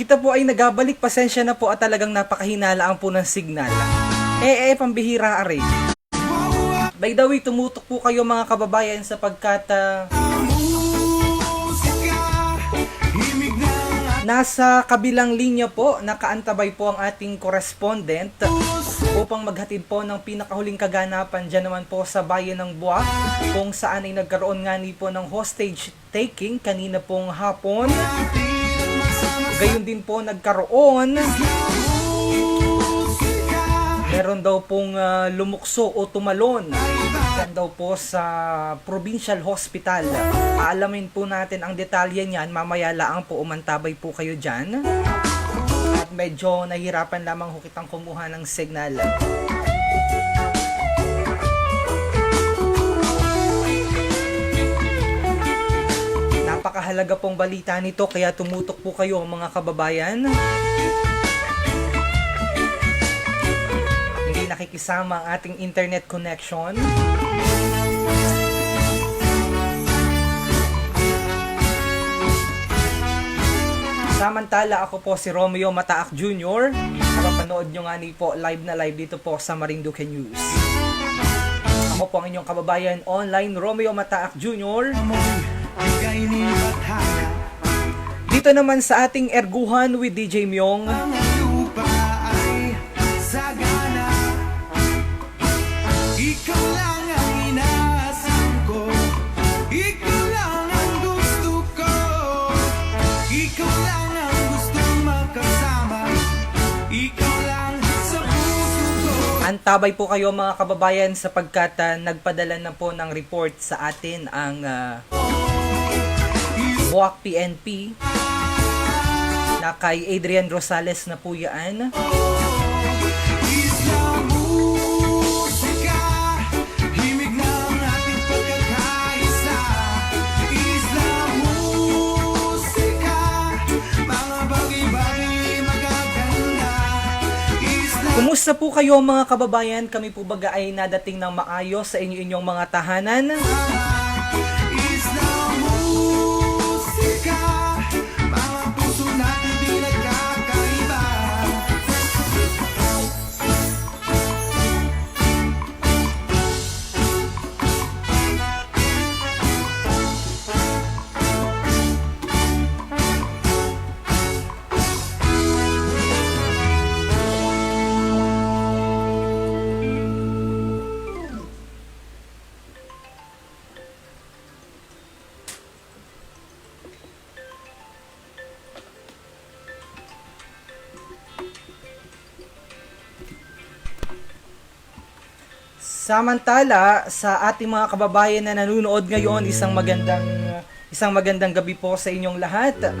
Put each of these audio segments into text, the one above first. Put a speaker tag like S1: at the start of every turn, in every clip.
S1: Balita po ay nagabalik, pasensya na po at talagang napakahinalaan po ng signal. Pambihira are. By the way, tumutok po kayo mga kababayan sapagkat nasa kabilang linya po, nakaantabay po ang ating correspondent upang maghatid po ng pinakahuling kaganapan dyan naman po sa bayan ng Buwak, kung saan ay nagkaroon nga ni po ng hostage taking kanina pong hapon. Gayon din po nagkaroon, meron daw pong lumukso o tumalon yan daw po sa provincial hospital. Aalamin po natin ang detalye niyan, mamaya laang po, umantabay po kayo dyan. At medyo nahihirapan lamang ho kitang kumuha ng signal. Napakahalaga pong balita nito, kaya tumutok po kayo mga kababayan. Hindi nakikisama ang ating internet connection. Samantala, ako po si Romeo Mataak Jr. Napapanood nyo nga ni po live na live dito po sa Marinduque News. Ako po ang inyong kababayan online, Romeo Mataak Jr. Dito naman sa ating erguhan with DJ Myong.
S2: Ikaw lang ang inaasam ko, ikaw lang ang gusto ko, ikaw lang ang gustong makasama, ikaw lang sa puso ko.
S1: Antabay po kayo mga kababayan sapagkat nagpadala na po ng report sa atin ang Buwak PNP na kay Adrian Rosales na po yan. Kumusta po kayo mga kababayan? Kami po baga ay nadating ng maayos sa inyong mga tahanan. Samantala, sa ating mga kababayan na nanonood ngayon, isang magandang gabi po sa inyong lahat.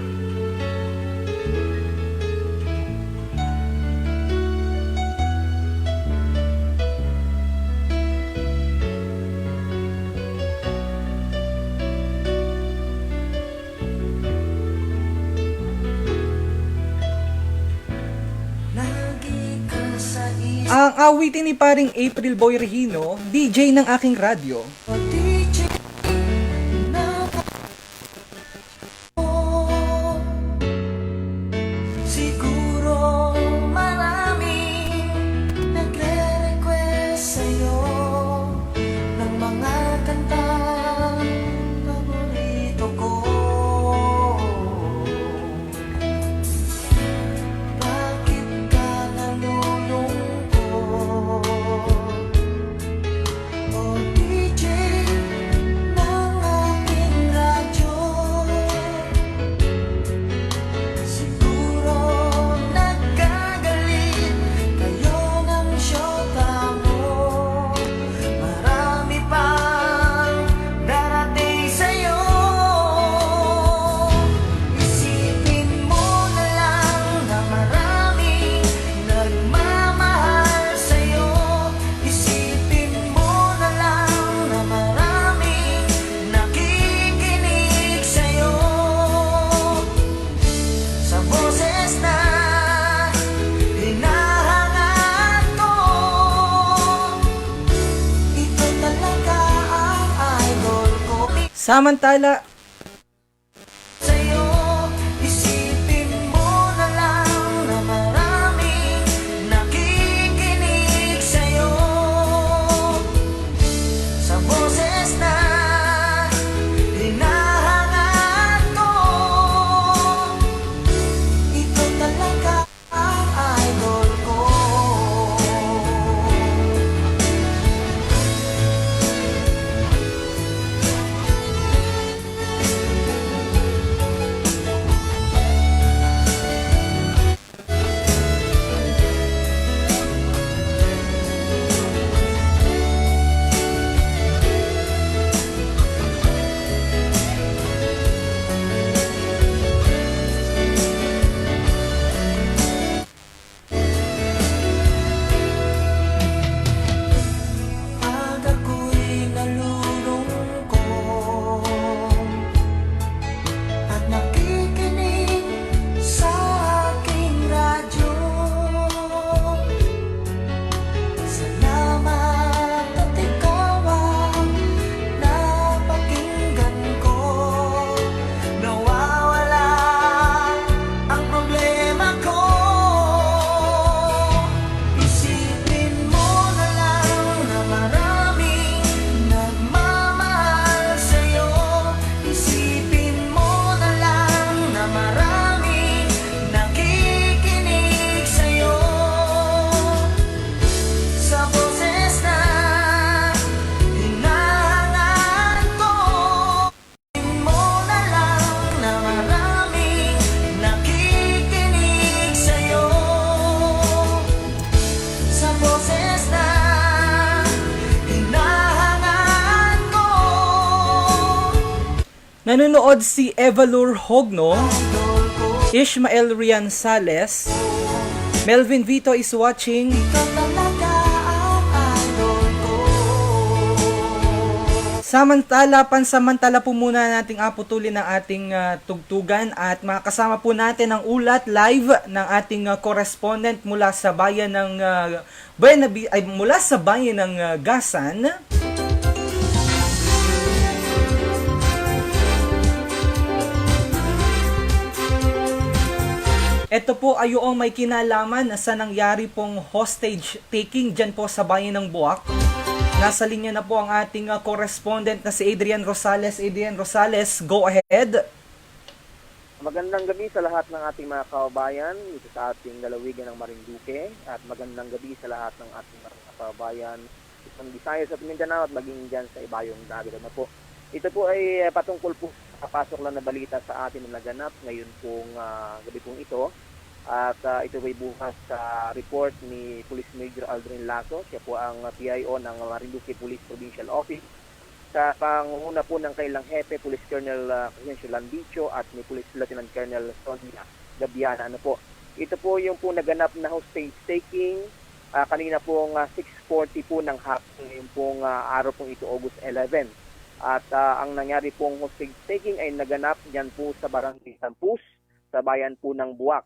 S1: Ang awitin ni paring April Boy Regino, DJ ng aking radyo.
S2: Siguro maraming nagre-request sa'yo ng mga kantang paborito ko. Bakit ka nalulungkot? O DJ ng aking radyo, siguro nagkagalit kayo ng syota mo. Marami pang darating sa'yo. Isipin mo na lang na maraming nagmamahal sa'yo. Isipin mo na lang na maraming nakikinig sa'yo. Sa boses na hinahangaan ko, ito talaga ang idol ko.
S1: Samantala,
S2: Sa'yo, isipin mo na lang
S1: Nanonood si Evalur Hogno, Ishmael Rian Sales, Melvin Vito is watching,
S2: Ikaw talaga ang idol ko.
S1: pansamantala po muna nating putulin ang ating tugtugan at makasama po natin ang ulat live ng ating correspondent mula sa bayan ng Gasan. Ito po ay yung may kinalaman sa nangyari pong hostage taking dyan po sa bayan ng Buwak. Nasa linya na po ang ating correspondent na si Adrian Rosales. Adrian Rosales, go ahead.
S3: Magandang gabi sa lahat ng ating mga kababayan dito sa ating lalawigan ng Marinduque at magandang gabi sa lahat ng ating mga kababayan sa Visayas at Mindanao at maging dyan sa ibayong dagat na po. Ito po ay patungkol po sa pasok lang na balita sa atin na naganap ngayon pong gabi pong ito. At ito ay bukas sa report ni Police Major Aldrin Lasso. Siya po ang PIO ng Marinduque Police Provincial Office. Sa pangunguna po ng kailang hepe, Police Colonel Crescencio Landicho at ni Police Lieutenant Colonel Sonia Gabiana. Ito po yung po naganap na hostage taking kanina pong 6:40 po ng hapon, yung pong araw pong ito, August 11. At ang nangyari pong hostage taking ay naganap dyan po sa Barangay Tampus, sa bayan po ng Buwak.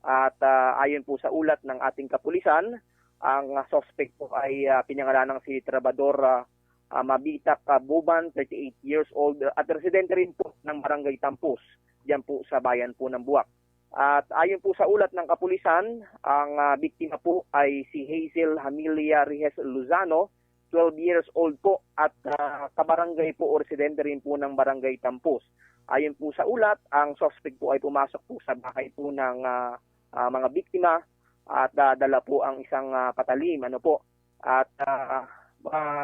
S3: At ayon po sa ulat ng ating kapulisan, ang suspect po ay pinangalanang si Trabador Mabitak Buban, 38 years old, at residente rin po ng Barangay Tampus, diyan po sa bayan po ng Buwak. At ayon po sa ulat ng kapulisan, ang biktima po ay si Hazel Hamilia Rijes Luzano, 12 years old po, at kabarangay po o residente rin po ng Barangay Tampus. Ayon po sa ulat, ang suspect po ay pumasok po sa bahay po ng mga biktima at dala po ang isang patalim. At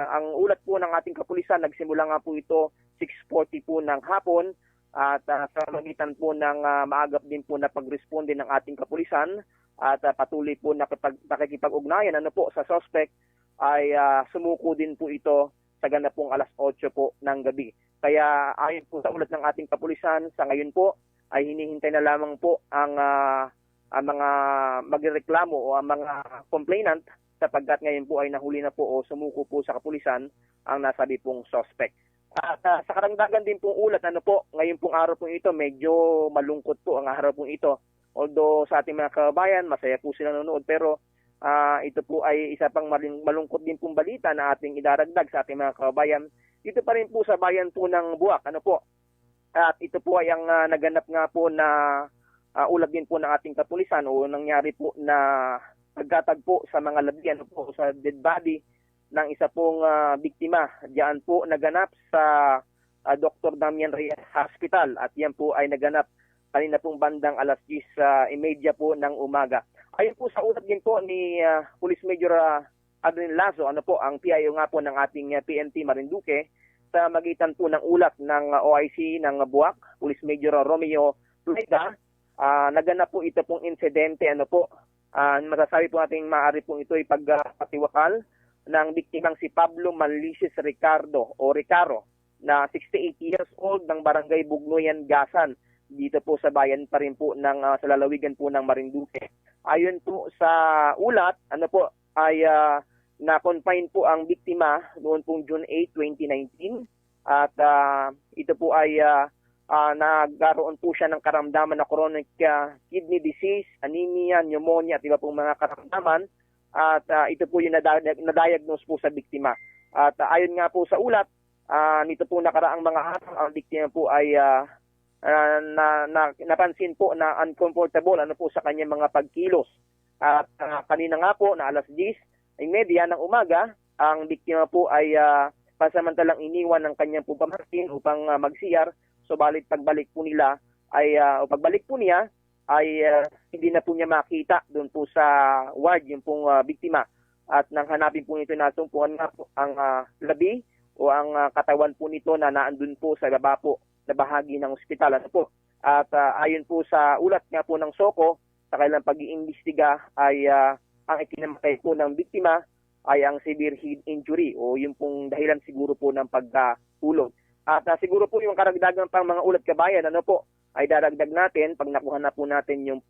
S3: ang ulat po ng ating kapulisan, nagsimula nga po ito 6:40 po ng hapon at sa magitan po ng maagap din po na pagresponde ng ating kapulisan at patuloy po na pakikipag-ugnayan sa suspect ay sumuko din po ito sa ganap pong alas 8 po ng gabi. Kaya ayon po sa ulat ng ating kapulisan, sa ngayon po ay hinihintay na lamang po ang mga magreklamo o ang mga complainant sapagkat ngayon po ay nahuli na po o sumuko po sa kapulisan ang nasabi pong suspect. At sa karagdagan din pong ulat, ngayon pong araw pong ito, medyo malungkot po ang araw pong ito. Although sa ating mga kababayan, masaya po sila nanonood, pero ito po ay isa pang malungkot din pong balita na ating idaragdag sa ating mga kababayan. Dito pa rin po sa bayan po ng Buwak. At ito po ay ang naganap nga po na ulat din po ng ating kapulisan o nangyari po na pagkatagpo sa mga labi sa dead body ng isa pong biktima. Diyan po naganap sa Dr. Damian Reyes Hospital at yan po ay naganap kanina pong bandang alas 10:30 po ng umaga. Ayon po sa ulat din po ni Police Major Adrian Lasso, ang PIO nga po ng ating PNP Marinduque, sa magitan po ng ulat ng OIC ng Buwak, Police Major Romeo Pleda, naganap po ito pong insidente. Masasabi po natin maaari po ito ay pagpatiwakal ng biktimang si Pablo Manlisis Ricardo o Ricaro na 68 years old ng Barangay Bugnoyan, Gasan, dito po sa bayan pa rin po ng sa lalawigan po ng Marinduque. Ayon po sa ulat, ay na-confine po ang biktima noon pong June 8, 2019 at ito po ay nagkaroon po siya ng karamdaman na chronic kidney disease, anemia, pneumonia at iba pong mga karamdaman at ito po yung na-diagnose po sa biktima. At ayon nga po sa ulat, nito po nakaraang mga araw, ang biktima po ay napansin po na uncomfortable po sa kanyang mga pagkilos. At kanina nga po na alas 10:30 ng umaga, ang biktima po ay pansamantalang iniwan ng kanyang po pamangkin upang mag-CR. Subalit pagbalik po niya ay hindi na po niya makita doon po sa ward yung pong biktima. At nang hanapin po nito, nasumpuan nga po ang labi o ang katawan po nito na naandun po sa baba po na bahagi ng ospital. At ayon po sa ulat nga po ng SOCO, sa kailang pag-iimbestiga ay ang ikinamatay po ng biktima ay ang severe head injury o yung pong dahilan siguro po ng pagkahulog. At siguro po yung karagdagan pang mga ulat kabayan, ano po, ay daragdag natin pag nakuha na po natin yung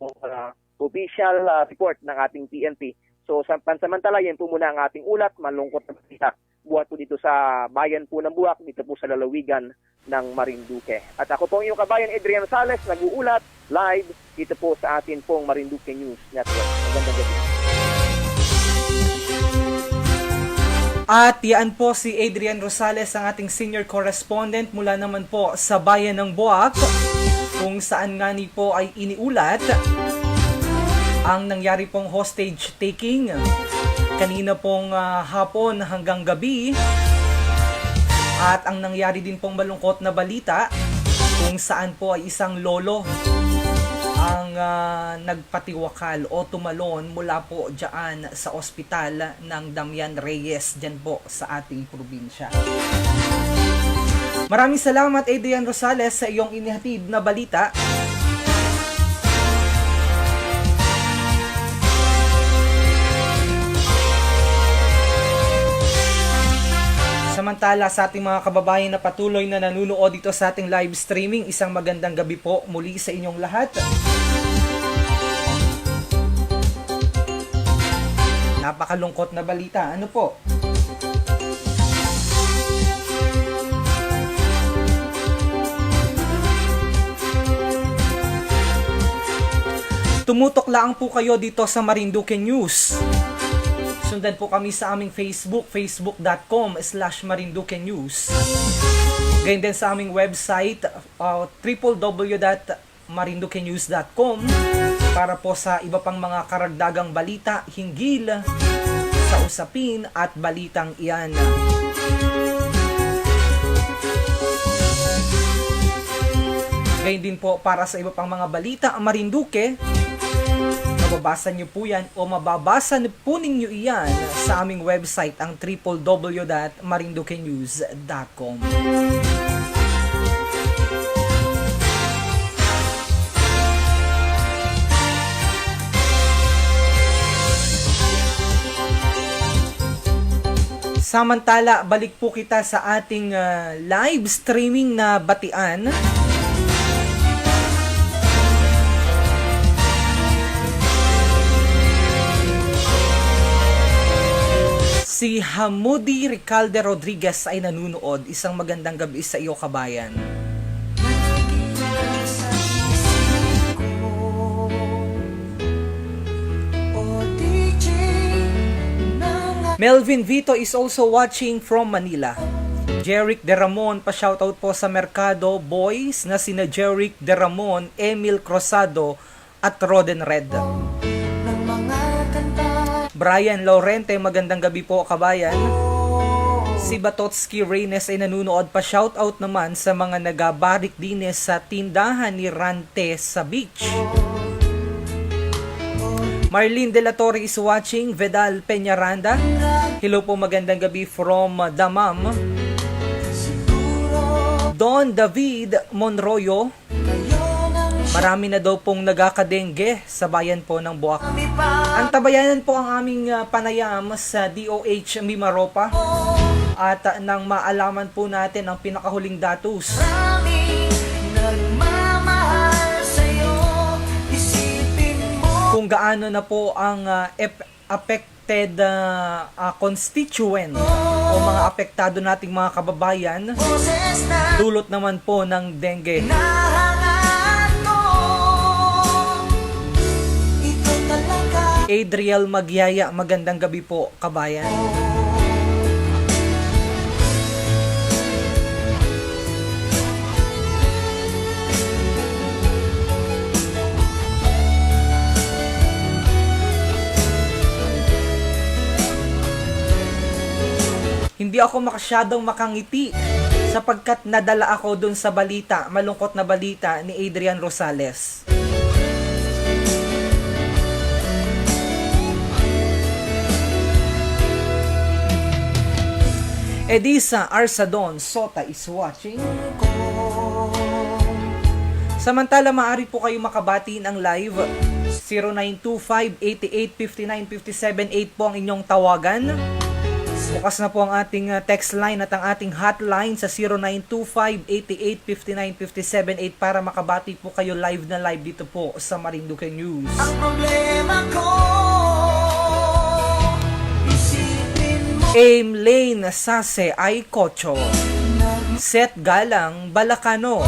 S3: official report ng ating PNP. So sa pansamantala, yan po muna ang ating ulat, malungkot na balita. Buhat po dito sa bayan po ng Buwak, dito po sa lalawigan ng Marinduque. At ako po yung kabayan Adrian Sales, nag-uulat live dito po sa atin pong Marinduque News Network. Magandang gabi.
S1: At yan po si Adrian Rosales, ang ating senior correspondent mula naman po sa bayan ng Buwak, kung saan nga ni po ay iniulat ang nangyari pong hostage taking kanina pong hapon hanggang gabi. At ang nangyari din pong malungkot na balita kung saan po ay isang lolo ang nagpatiwakal o tumalon mula po dyan sa ospital ng Damian Reyes dyan po sa ating probinsya. Maraming salamat Adrian Rosales sa iyong inihatid na balita. Samantala sa ating mga kababayan na patuloy na nanunood dito sa ating live streaming, isang magandang gabi po muli sa inyong lahat. Napakalungkot na balita. Ano po? Tumutok lang po kayo dito sa Marinduque News. Sundan po kami sa aming Facebook, facebook.com/Marinduque News. Ganyan din sa aming website, www.marinduquenews.com, para po sa iba pang mga karagdagang balita hinggil sa usapin at balitang iyan. Ganyan din po para sa iba pang mga balita ang Marinduque. Mababasa niyo po yan o mababasa po ninyo iyan sa aming website, ang www.marinduquenews.com. Samantala, balik po kita sa ating live streaming na batian. Si Hamudi Ricalde Rodriguez ay nanunood. Isang magandang gabi sa iyo, kabayan.
S2: Sa isip ko, oh DJ,
S1: Melvin Vito is also watching from Manila. Jeric De Ramon, pa-shoutout po sa Mercado Boys na sina Jeric De Ramon, Emil Crosado at Roden Red.
S2: ng mga kanta.
S1: Brian Laurente, magandang gabi po, kabayan. Si Batotski Reynes ay nanunood, pa shoutout naman sa mga nagabarik dines sa tindahan ni Rante sa beach. Marlene De La Torre is watching. Vedal Peñaranda, hello po, magandang gabi from Damam. Don David Monroyo, marami na daw pong nagkakadengge sa bayan po ng Buwak. Antabayanan po ang aming panayam sa DOH Mimaropa at nang maalaman po natin ang pinakahuling datos. Kung gaano na po ang affected constituent o mga apektado nating mga kababayan dulot naman po ng dengue. Adriel Magyaya, magandang gabi po, kabayan. Hindi ako makasyadong makangiti sapagkat nadala ako dun sa balita, malungkot na balita ni Adrian Rosales. Edisa Arsadon Sota is watching. Samantala, maaari po kayo makabati ng live 0925-8859-578 po ang inyong tawagan. Bukas na po ang ating text line at ang ating hotline sa 0925-8859-57578 para makabati po kayo live na live dito po sa Marinduque News.
S2: Ang problema ko, isipin mo
S1: Aim Lane Sase ay Kocho. Seth Galang Balakano.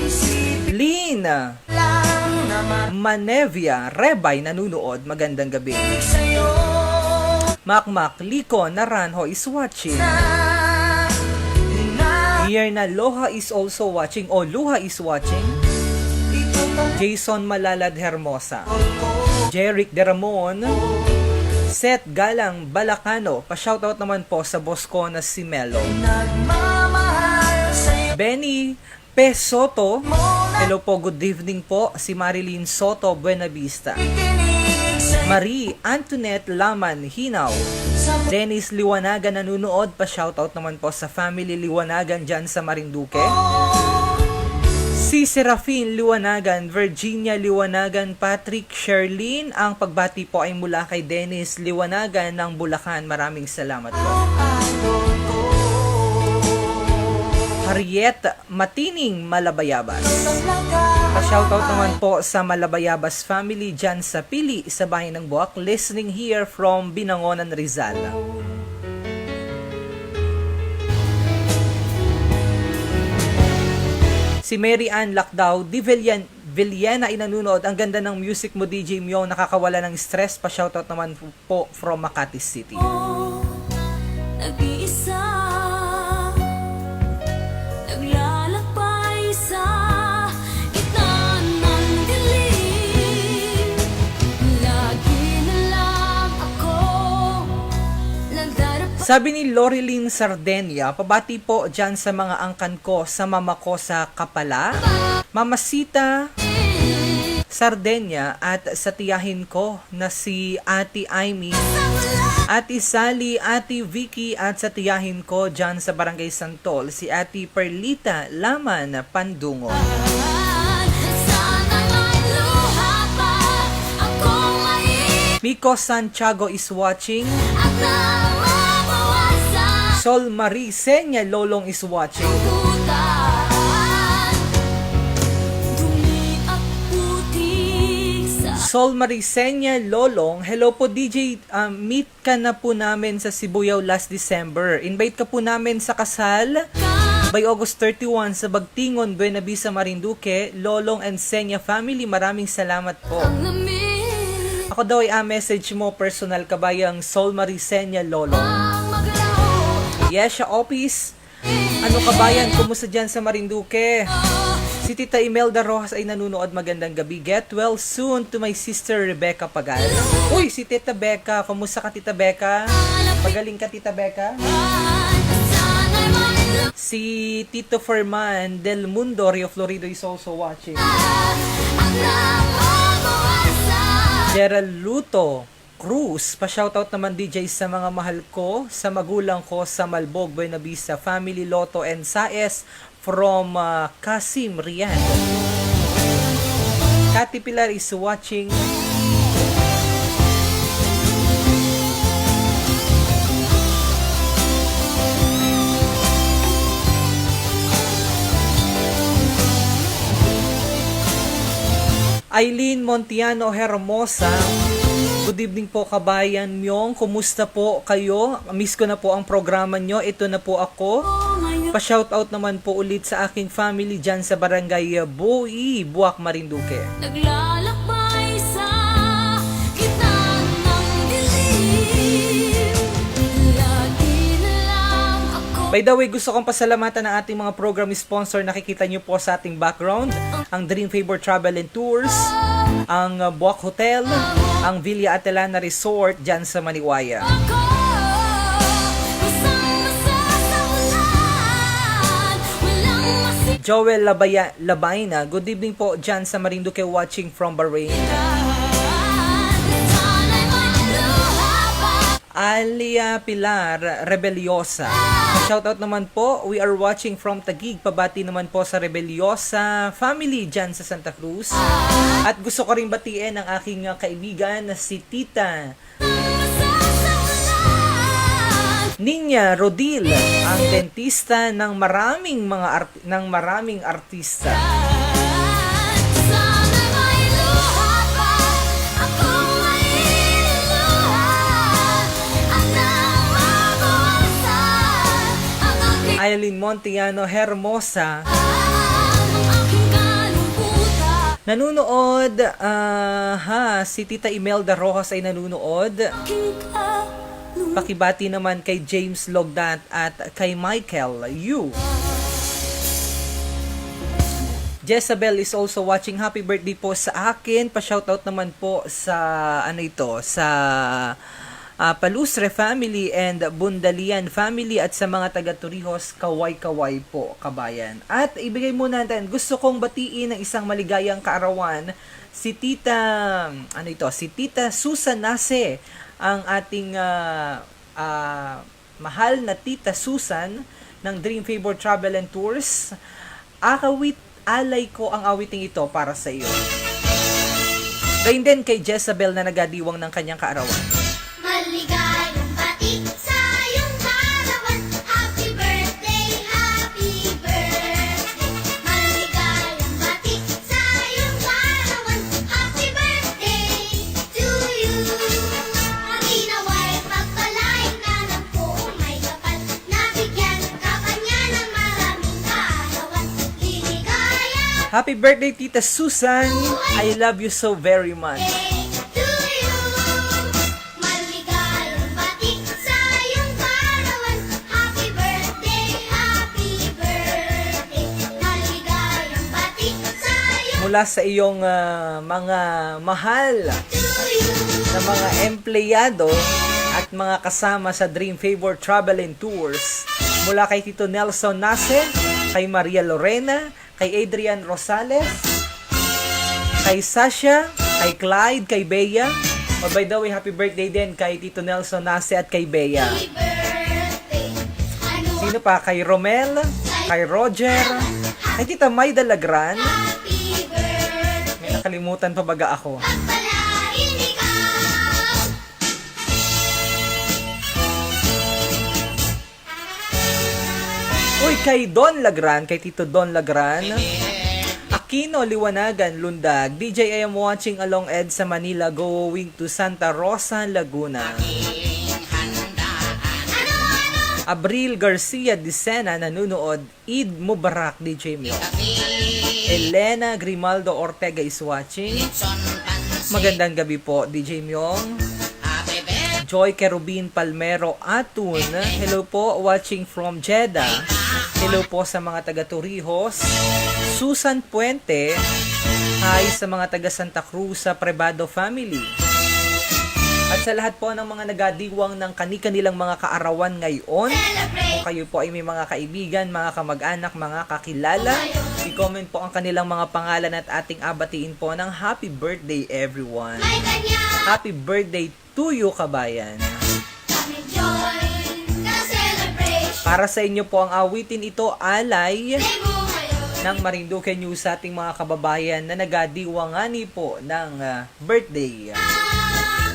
S2: isipin
S1: Lin
S2: lang naman
S1: Manevia Rebay nanunood. Magandang gabi.
S2: sa'yo
S1: Makmak Liko Naranjo is watching.
S2: na
S1: Here na Loha is also watching. O Luha is watching.
S2: ito bang
S1: Jason Malalad Hermosa.
S2: ko
S1: Jeric De Ramon. Seth Galang Balakano. Pa-shoutout naman po sa boss ko na si Melo.
S2: nagmamahal sa'yo
S1: Benny P. Soto.
S2: mo na
S1: Hello po, good evening po. Si Marilyn Soto Buena Vista.
S2: kikinig sa'yo
S1: Marie Antoinette Laman Hinaw.
S2: sa
S1: Dennis Liwanagan nanunood. Pa-shoutout naman po sa family Liwanagan dyan sa Marinduque. Si Serafin Liwanagan, Virginia Liwanagan, Patrick Sherlyn. Ang pagbati po ay mula kay Dennis Liwanagan ng Bulacan. Maraming salamat po.
S2: idol ko.
S1: Harriet Matining Malabayabas.
S2: Paglaga
S1: Pa-shoutout naman po sa Malabayabas family dyan sa Pili, sa bahay ng Buwak. Listening here from Binangonan, Rizal. Si Mary Ann Lacdao, Di Villena ay nanunood. Ang ganda ng music mo, DJ Myong. Nakakawala ng stress. Pa-shoutout naman po from Makati City.
S4: Nag-iisa, naglalakbay sa gitna ng dilim. Lagi na lang ako nagdarap.
S1: Sabi ni Loreline Sardenia, pabati po dyan sa mga angkan ko, sa mama ko sa Kapala, Mama Sita Sardenia at sa tiyahin ko na si Ate Aimee, Ate Sally, Ate Vicky at sa tiyahin ko dyan sa Barangay Santol, si Ate Perlita Laman Pandungo.
S4: Sana may luha pa akong
S1: Miko Santiago is watching.
S4: at nababawasan
S1: Sol Marie Senya Lolong is watching.
S4: kutan. Dumi at putik sa
S1: Sol Marisenya Lolong, hello po DJ, meet ka na po namin sa Sibuyaw last December. Invite ka po namin sa kasal by August 31 sa Bagtingon, Buena Vista, Marinduque. Lolong and Senya family, maraming salamat po.
S4: lamig
S1: Ako daw ay message mo, personal kabayang Sol Marisenya Lolong.
S4: ang maglaho.
S1: Yesha Opis, ano kabayan, kumusta dyan sa Marinduque? Si Tita Imelda Rojas ay nanunood. Magandang gabi. Get well soon to my sister Rebecca Pagal. Uy, si Tita Becca. Kumusta ka, Tita Becca? Pagaling ka, Tita Becca?
S4: Sana'y may luha
S1: Si Tito Ferman Del Mundo, Rio Florido is also watching.
S4: at nababawasan.
S1: Gerald Luto Cruz, pa-shoutout naman DJ sa mga mahal ko, sa magulang ko sa Malbog, Buena Vista, Family Lotto and Saes from Kasim, Riyadh. Kati Pilar is watching. Eileen Montiano Hermosa, good evening po kabayan Myong, kumusta po kayo? Miss ko na po ang programa nyo, ito na po ako. Pa-shoutout naman po ulit sa aking family dyan sa Barangay Bui, Buwak, Marinduque.
S4: Naglalakbay sa gitna ng dilim. Lagi na lang ako
S1: By the way, gusto kong pasalamatan ang ating mga program sponsor. Nakikita nyo po sa ating background, ang Dream Favor Travel and Tours, ang Buwak Hotel, ang Villa Atelana Resort dyan sa Maniwaya.
S4: Masang-masa sa ulan. Walang masigaw.
S1: Joel Labayna, good evening po dyan sa Marinduque watching from Bahrain.
S4: Sana'y may luha pa.
S1: Alia Pilar Rebeliosa. Shoutout naman po, we are watching from Taguig. Pabati naman po sa Rebeliosa family dyan sa Santa Cruz. At gusto ko rin batiin ang aking kaibigan na si Tita
S4: Masa sa ulan.
S1: Ninya Rodil, ang dentista ng maraming artista.
S4: Sana'y may luha pa akong mailuluhan at nang mabawasan ang aking
S1: Aileen Montiano Hermosa.
S4: aking kalungkutan.
S1: Nanunood, si Tita Imelda Rojas ay nanunood.
S4: Aking kalungkutan.
S1: Pakibati naman kay James Logdat at kay Michael Yu. Jezabel is also watching. Happy birthday po sa akin. Pa-shoutout naman po sa Palusre family and Bundalian family at sa mga taga Torrijos, kaway-kaway po, kabayan. At ibigay muna natin, gusto kong batiin ng isang maligayang kaarawan si Tita Susan Nase, ang ating mahal na Tita Susan ng Dream Favor Travel and Tours. Alay ko ang awiting ito para sa iyo. Gayon din kay Jezabel na nagadiwang ng kanyang kaarawan.
S4: Maligayang bati sa iyong kaarawan. Happy birthday, happy birthday. Maligayang bati sa iyong kaarawan. Happy birthday to you. Ginawa'y pagpalain ka ng buong may kapal. Nabigyan ka pa niya ng maraming kaarawan. Liligaya
S1: Happy birthday, Tita Susan! I love you so very much.
S4: to you. Maligayang bati sa iyong kaarawan. Happy birthday, happy birthday. Maligayang bati sa iyong
S1: Mula sa iyong mga mahal
S4: to you.
S1: na mga empleyado at mga kasama sa Dream Favor Travel and Tours. Mula kay Tito Nelson Nase, kay Maria Lorena, kay Adrian Rosales, kay Sasha, kay Clyde, kay Bea. Oh, by the way, happy birthday din kay Tito Nelson Nase at kay Bea.
S4: Happy birthday. Ano
S1: Sino pa? Kay Romel, kay Roger, kay Tita Mayda Lagran.
S4: happy birthday.
S1: May nakalimutan pa baga ako.
S4: Pagpalain ikaw.
S1: Uy, kay Don Lagran, kay Tito Don Lagran. Aquino, Liwanagan, Lundag. DJ, I am watching along Ed sa Manila going to Santa Rosa, Laguna. Abril Garcia Dicena, nanunood. Eid Mubarak, DJ Mio. Elena Grimaldo Ortega is watching. Magandang gabi po, DJ Myong. Joy Kerubin Palmero Atun. Hello po, watching from Jeddah. Hello po sa mga taga Torrijos. Susan Puente. Hi sa mga taga Santa Cruz sa Privado family. At sa lahat po ng mga nagadiwang ng kani-kanilang mga kaarawan ngayon, kung kayo po ay may mga kaibigan, mga kamag-anak, mga kakilala, i-comment po ang kanilang mga pangalan at ating abatiin po ng happy birthday everyone.
S4: May kanya
S1: Happy birthday to you, kabayan.
S4: kami join the celebration.
S1: Para sa inyo po ang awitin ito, alay
S4: Day mo ngayon.
S1: ng Marinduque News sa ating mga kababayan na nagadiwangani po ng birthday.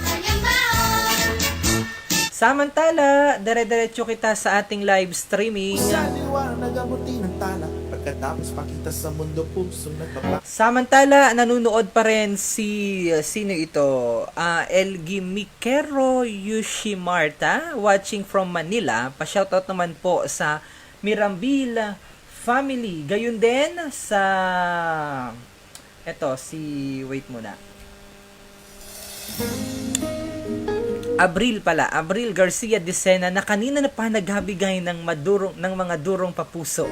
S4: Kanyang baon.
S1: Samantala, dire-diretso kita sa ating live streaming.
S5: Sa liwanag amuti ng tala, pagkatapos pakita sa mundo pusong nagpapakita.
S1: Samantala, nanunood pa rin sino ito? Elgi Mikero Yushimarta, watching from Manila. Pa-shoutout naman po sa Mirambil family. Gayun din sa wait muna. Abril Garcia Dicena na kanina na pa nagbibigay ng mga durong papuso.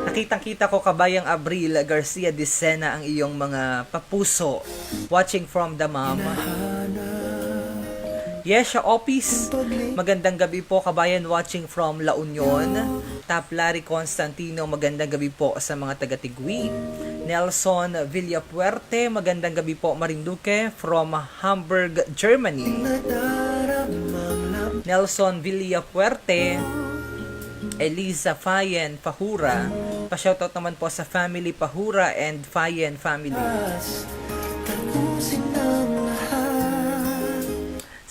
S1: Nakitang-kita ko, kabayang Abril Garcia Dicena, ang iyong mga papuso. Watching from the mom. Yesha Opis, magandang gabi po, kabayan, watching from La Union. Larry Constantino, magandang gabi po sa mga taga-Tigui. Nelson Villapuerte, magandang gabi po, Marinduque, from Hamburg, Germany. Nelson Villapuerte, Eliza Fayen Pahura, pa-shoutout naman po sa family Pahura and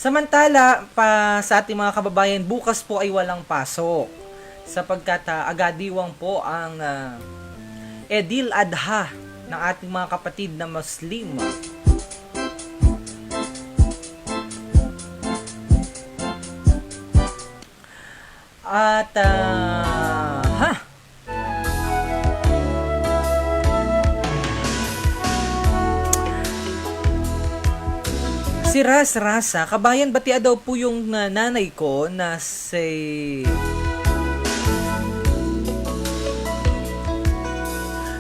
S1: Samantala, pa sa ating mga kababayan, bukas po ay walang pasok. Sapagkat agadiwang po ang Edil Adha ng ating mga kapatid na Muslim. At, si Rasa, kabayan, batia daw po yung nanay ko na si...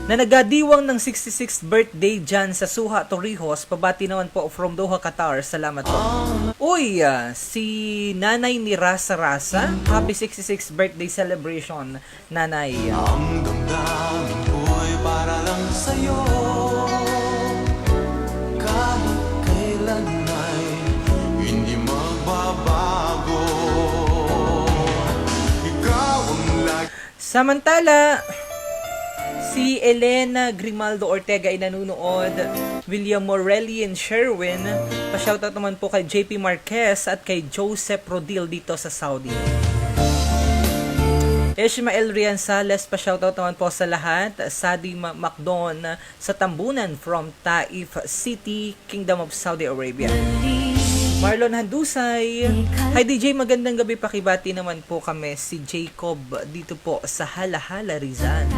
S1: na nagadiwang ng 66th birthday dyan sa Suha, Torrijos. Pabati naman po from Doha, Qatar. Salamat po. Uy, si nanay ni Rasa. Happy 66th birthday celebration, nanay.
S6: Ang damdamin ko'y para lang sa'yo. Kahit kailan ay hindi magbabago. Ikaw ang lagi.
S1: Samantala, si Elena Grimaldo Ortega ay nanunood, William Morelli and Sherwin, pa-shoutout naman po kay JP Marquez at kay Joseph Rodil dito sa Saudi. Ishmael Riansales, pa-shoutout naman po sa lahat. Sadi Macdon sa Tambunan from Taif City, Kingdom of Saudi Arabia. Marlon Handusay. Hi DJ, magandang gabi, pakibati naman po kami si Jacob dito po sa Halahala, Rizal.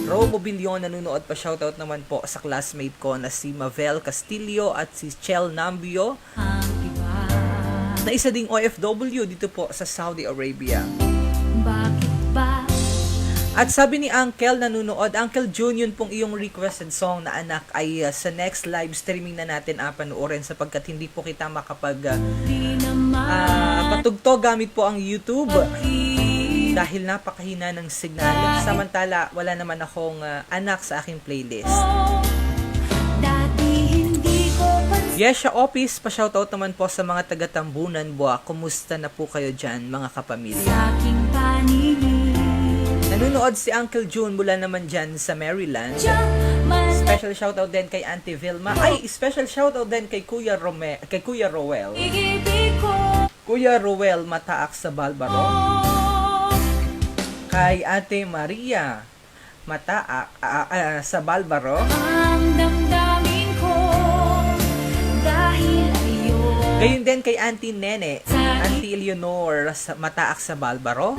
S1: Robo Billion nanunood, pa shoutout naman po sa classmate ko na si Mavel Castillo at si Chel Nambio na isa ding OFW dito po sa Saudi Arabia. At sabi ni Uncle nanunood, Uncle June, yun pong iyong requested song na anak ay sa next live streaming na natin panoorin sapagkat hindi po kita makapag patugtog gamit po ang YouTube dahil napakahina ng signal. Samantala, wala naman akong anak sa aking playlist. Yesha Office, pa-shoutout naman po sa mga taga-Tambunan, Buwa. Kumusta na po kayo dyan, mga kapamilya? Nanunood si Uncle June mula naman dyan sa Maryland. Special shoutout din kay Auntie Vilma. Ay, special shoutout din kay Kuya Roel. Kuya Roel Mataak sa Balbaro. Kay Ate Maria Mataak sa Balbaro. Gayon din kay Auntie Nene, Auntie Eleanor sa Mataak sa Balbaro.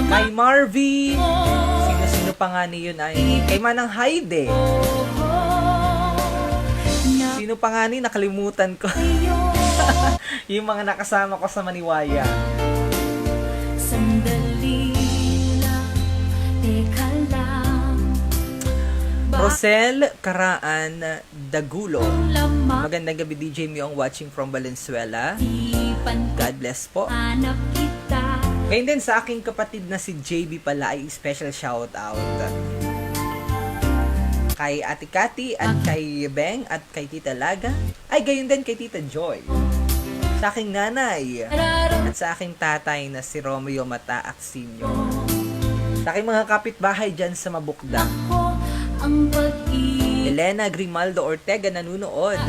S1: Kay Marvin, sino pa nga niyon ay kay Manang Haide. Sino pa nga ni, nakalimutan ko. Yung mga nakasama ko sa Maniwaya. Rosel Karaan Dagulo. Magandang gabi DJ Myong, watching from Valenzuela. God bless po. Ngayon din sa aking kapatid na si JB pala ay special shout out. Kay Ate Cathy at kay Beng at kay Tita Laga. Ay gayon din kay Tita Joy. Sa aking nanay at sa aking tatay na si Romeo Mataak Sr. Sa aking mga kapitbahay dyan sa Mabukda. Elena Grimaldo Ortega nanunood.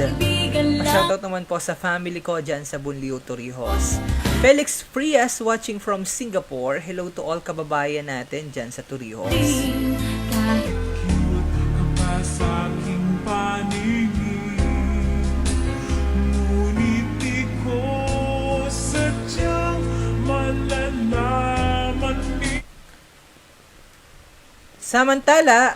S1: Pa-shoutout naman po sa family ko dyan sa Bunliu, Torrijos. Felix Frias watching from Singapore. Hello to all kababayan natin dyan sa Torrijos.
S6: Sa aking paningin, ngunit di ko sadyang malalaman.
S1: Samantala,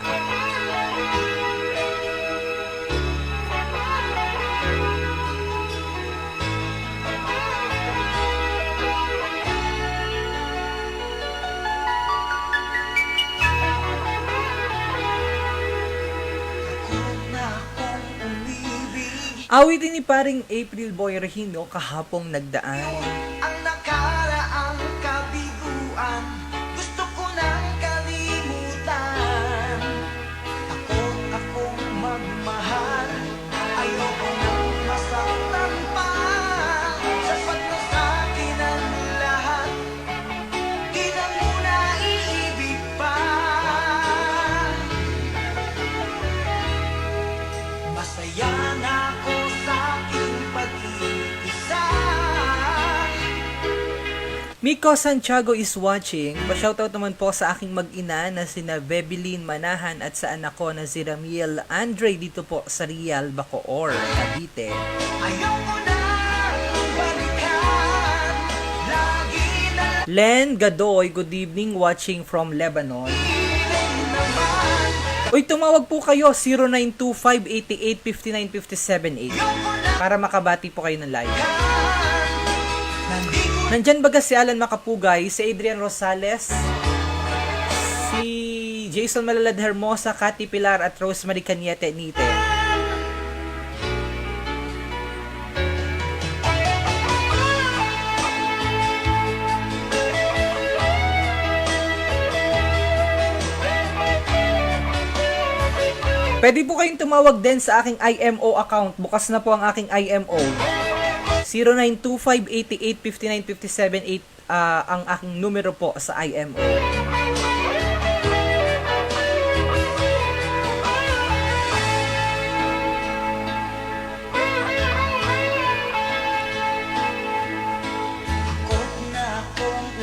S1: awitin ni paring April Boy Regino kahapong nagdaan.
S6: Ang nakaraang kabiguan, gusto ko nang kalimutan. Takot akong magmahal, ayoko nang masaktan pa. Sapat na sa'kin ang lahat, di na muna iibig pa. Masaya na ako sa aking pag
S1: Miko Santiago is watching. Pa-shoutout naman po sa aking mag-ina na sina Bebelyn Manahan at sa anak ko na si Ramiel Andre dito po sa Real Bacoor, Cavite. Len Gadoy, good evening, watching from Lebanon. Uy, tumawag po kayo 0925-88-59-578 para makabati po kayo ng live. Nandyan baga si Alan Makapugay, si Adrian Rosales, si Jason Malalad Hermosa, Cathy Pilar at Rosemary Cañete Nite. Pwede po kayong tumawag din sa aking IMO account. Bukas na po ang aking IMO. 0925-88-59-578 ang aking numero po sa IMO.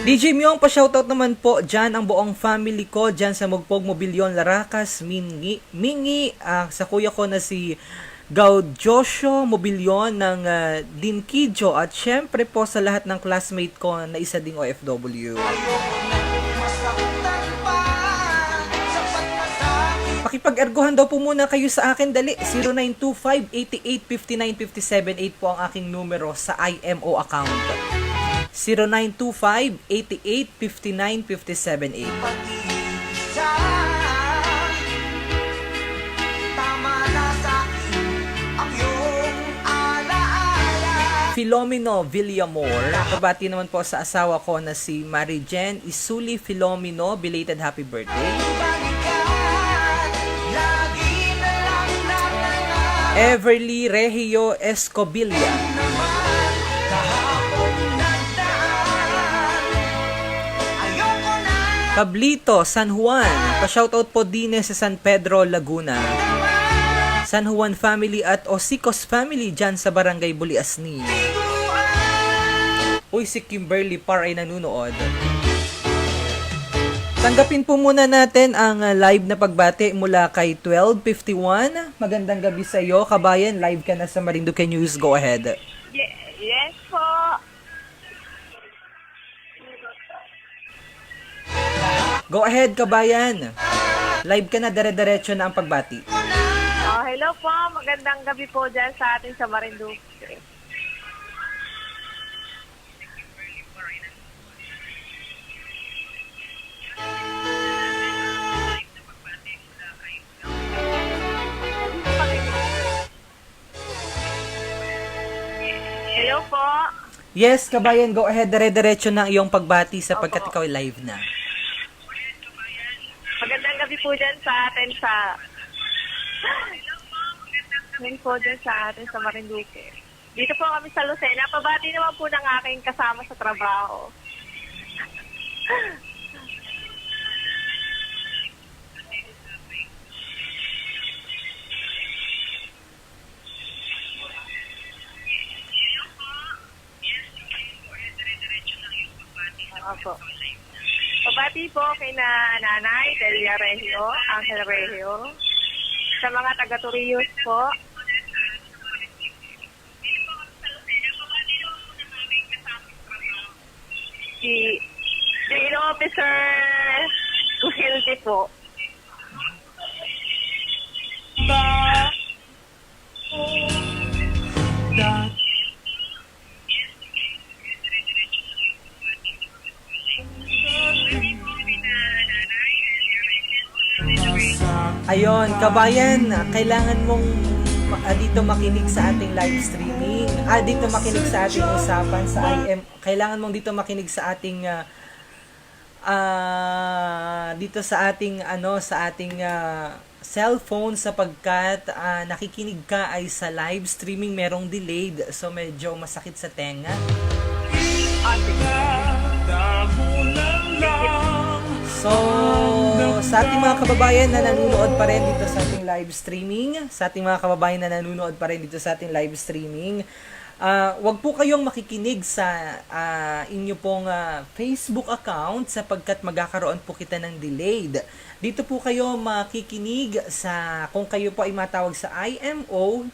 S1: DJ Myong, pa-shoutout naman po dyan ang buong family ko dyan sa Mugpog Mobilyon, Laracas, Mingi, sa kuya ko na si Gaudjosio Mobilyon ng Dinkijo at syempre po sa lahat ng classmate ko na isa ding OFW. Pakipag-ergohan daw po muna kayo sa akin, dali. 0925-88-59-578 po ang aking numero sa IMO account. 0925-88-59-578. Filomeno Villamor. Kabati naman po sa asawa ko na si Marijen Isuli Filomeno. Belated happy birthday. Everly Regio Escobilla. Pablito, San Juan. Pa-shoutout po din sa San Pedro, Laguna. San Juan family at Osicos family dyan sa Barangay Buliasni. Uy, si Kimberly Par ay nanunood. Tanggapin po muna natin ang live na pagbati mula kay 1251. Magandang gabi sa iyo, kabayan. Live ka na sa Marinduque News. Go ahead.
S7: Yes po.
S1: Go ahead, kabayan. Live ka na, dire-diretso na ang pagbati.
S7: Hello po. Magandang gabi po dyan sa atin sa Marinduque. Hello po.
S1: Yes, kabayan, go ahead, dire-diretso na ang iyong pagbati sapagkat ikaw ay live na.
S7: Magandang gabi po dyan sa atin sa Marinduque. Dito po kami sa Lucena. Pabati naman po ng aking kasama sa trabaho. Opo. Pabati po kay Nanay Delia Regio, Angel Regio, sa mga taga-Torrijos po. Si Officer Guhilde po.
S1: Ayon, kabayan, kailangan mong dito makinig sa ating live streaming. Dito makinig sa ating usapan sa IM. Kailangan mong dito makinig sa ating dito sa ating cellphone sapagkat nakikinig ka ay sa live streaming, merong delayed. So medyo masakit sa tenga. So, sa ating mga kababayan na nanonood pa rin dito sa ating live streaming, Wag po kayong makikinig sa inyo pong Facebook account sapagkat magkakaroon po kita ng delayed. Dito po kayo makikinig sa, kung kayo po ay matawag sa IMO,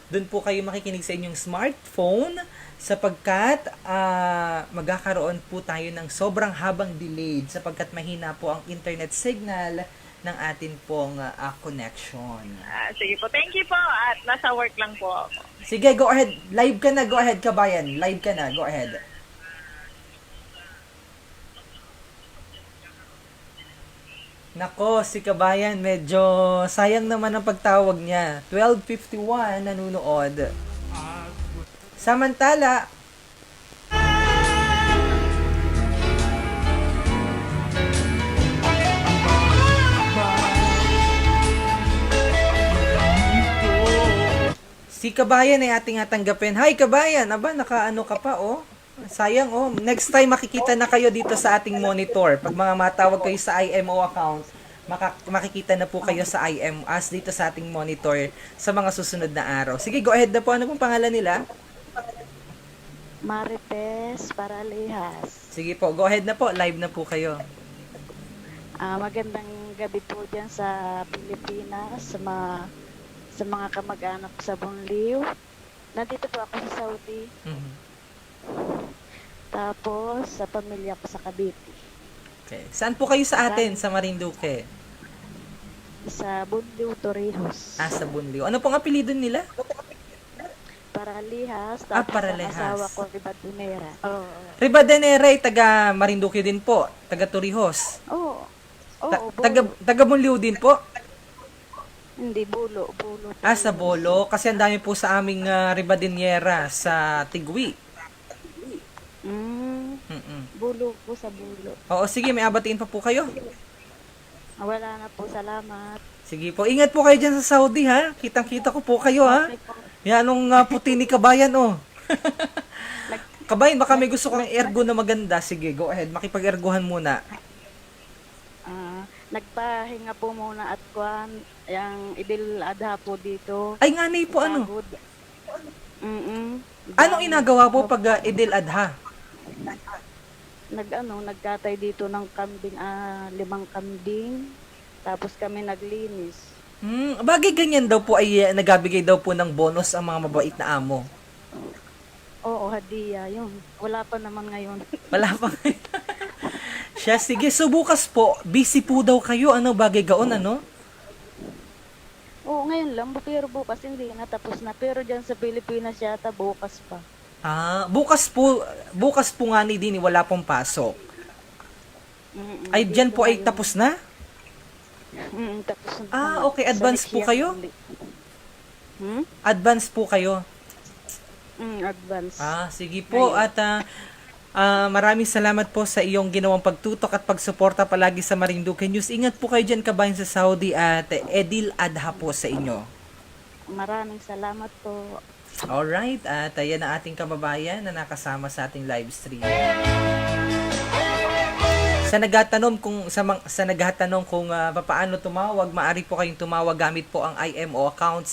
S1: doon po kayo makikinig sa inyong smartphone sapagkat magkakaroon po tayo ng sobrang habang delayed sapagkat mahina po ang internet signal ng atin pong connection.
S7: Sige po, thank you po. At nasa work lang po ako.
S1: Sige, go ahead. Live ka na. Go ahead, kabayan. Live ka na. Go ahead. Nako, si kabayan, medyo sayang naman ang pagtawag niya. 12:51 nanunood. Samantala, si kabayan ay ating tanggapin. Hi kabayan, aba nakaano ka pa oh. Sayang oh. Next time makikita na kayo dito sa ating monitor. Pag mga matawag kayo sa IMO account, makikita na po kayo sa IM as dito sa ating monitor sa mga susunod na araw. Sige, go ahead na po. Ano pong pangalan nila?
S8: Marites Paralihas.
S1: Sige po, go ahead na po. Live na po kayo.
S8: Magandang gabi po dyan sa Pilipinas, sa mga kamag-anak sa Bonliw. Nandito po ako sa Saudi.
S1: Mhm.
S8: Tapos sa pamilya ko sa Cavite.
S1: Okay. Saan po kayo sa atin? Sa Marinduque?
S8: Sa Bonliw, Torrijos.
S1: Sa Bunliw. Ano pong apelido nila?
S8: Paralihas. Tapos
S1: Paralihas.
S8: ang asawa ko, Ribadunera. Oo.
S1: Ribadenera ay taga Marinduque din po. Taga Torrijos.
S8: Oo. Oo,
S1: Taga Bunliw din po.
S8: Hindi, Bulo.
S1: Sa Bolo. Kasi ang dami po sa aming Ribadenera sa Tigwi.
S8: Bulo po sa Bulo.
S1: Oo, sige. May abatiin pa po kayo.
S8: Wala na po, salamat.
S1: Sige po. Ingat po kayo dyan sa Saudi, ha? Kitang-kita ko po kayo, ha?
S8: Okay po.
S1: Yan, anong puti ni kabayan, oh. Kabayan, baka may gusto kang ergo na maganda. Sige, go ahead. Makipag-ergohan muna.
S8: Nagpahinga po muna at yung Idil Adha po dito.
S1: Ay, nga po, ano?
S8: Pagod.
S1: Anong inagawa po pag Idil Adha?
S8: Nagkatay dito ng kambing, 5 kambing. Tapos kami naglinis.
S1: Bagay ganyan daw po ay nagabigay daw po ng bonus ang mga mabait na amo.
S8: Oo, hadiya, yun. Wala pa naman ngayon.
S1: Wala pa. Siya, sige. So, bukas po, busy po daw kayo. Ano, bagay gaon, ano?
S8: Oo, ngayon lang. Pero bukas hindi na tapos na. Pero dyan sa Pilipinas yata, bukas pa.
S1: Bukas po nga ni Dini, wala pong pasok. Ay, dyan po ay tapos na?
S8: Tapos na.
S1: Okay. Advance po kayo? Advance po kayo?
S8: Advance.
S1: Sige po. At maraming salamat po sa iyong ginawang pagtutok at pagsuporta palagi sa Marinduque News. Ingat po kayo dyan, kabayan sa Saudi, at Idil Adha po sa inyo.
S8: Maraming salamat po.
S1: Alright, at ayan ang ating kababayan na nakasama sa ating live stream. Sa naghatanong kung paano tumawag, maaari po kayong tumawag gamit po ang IMO account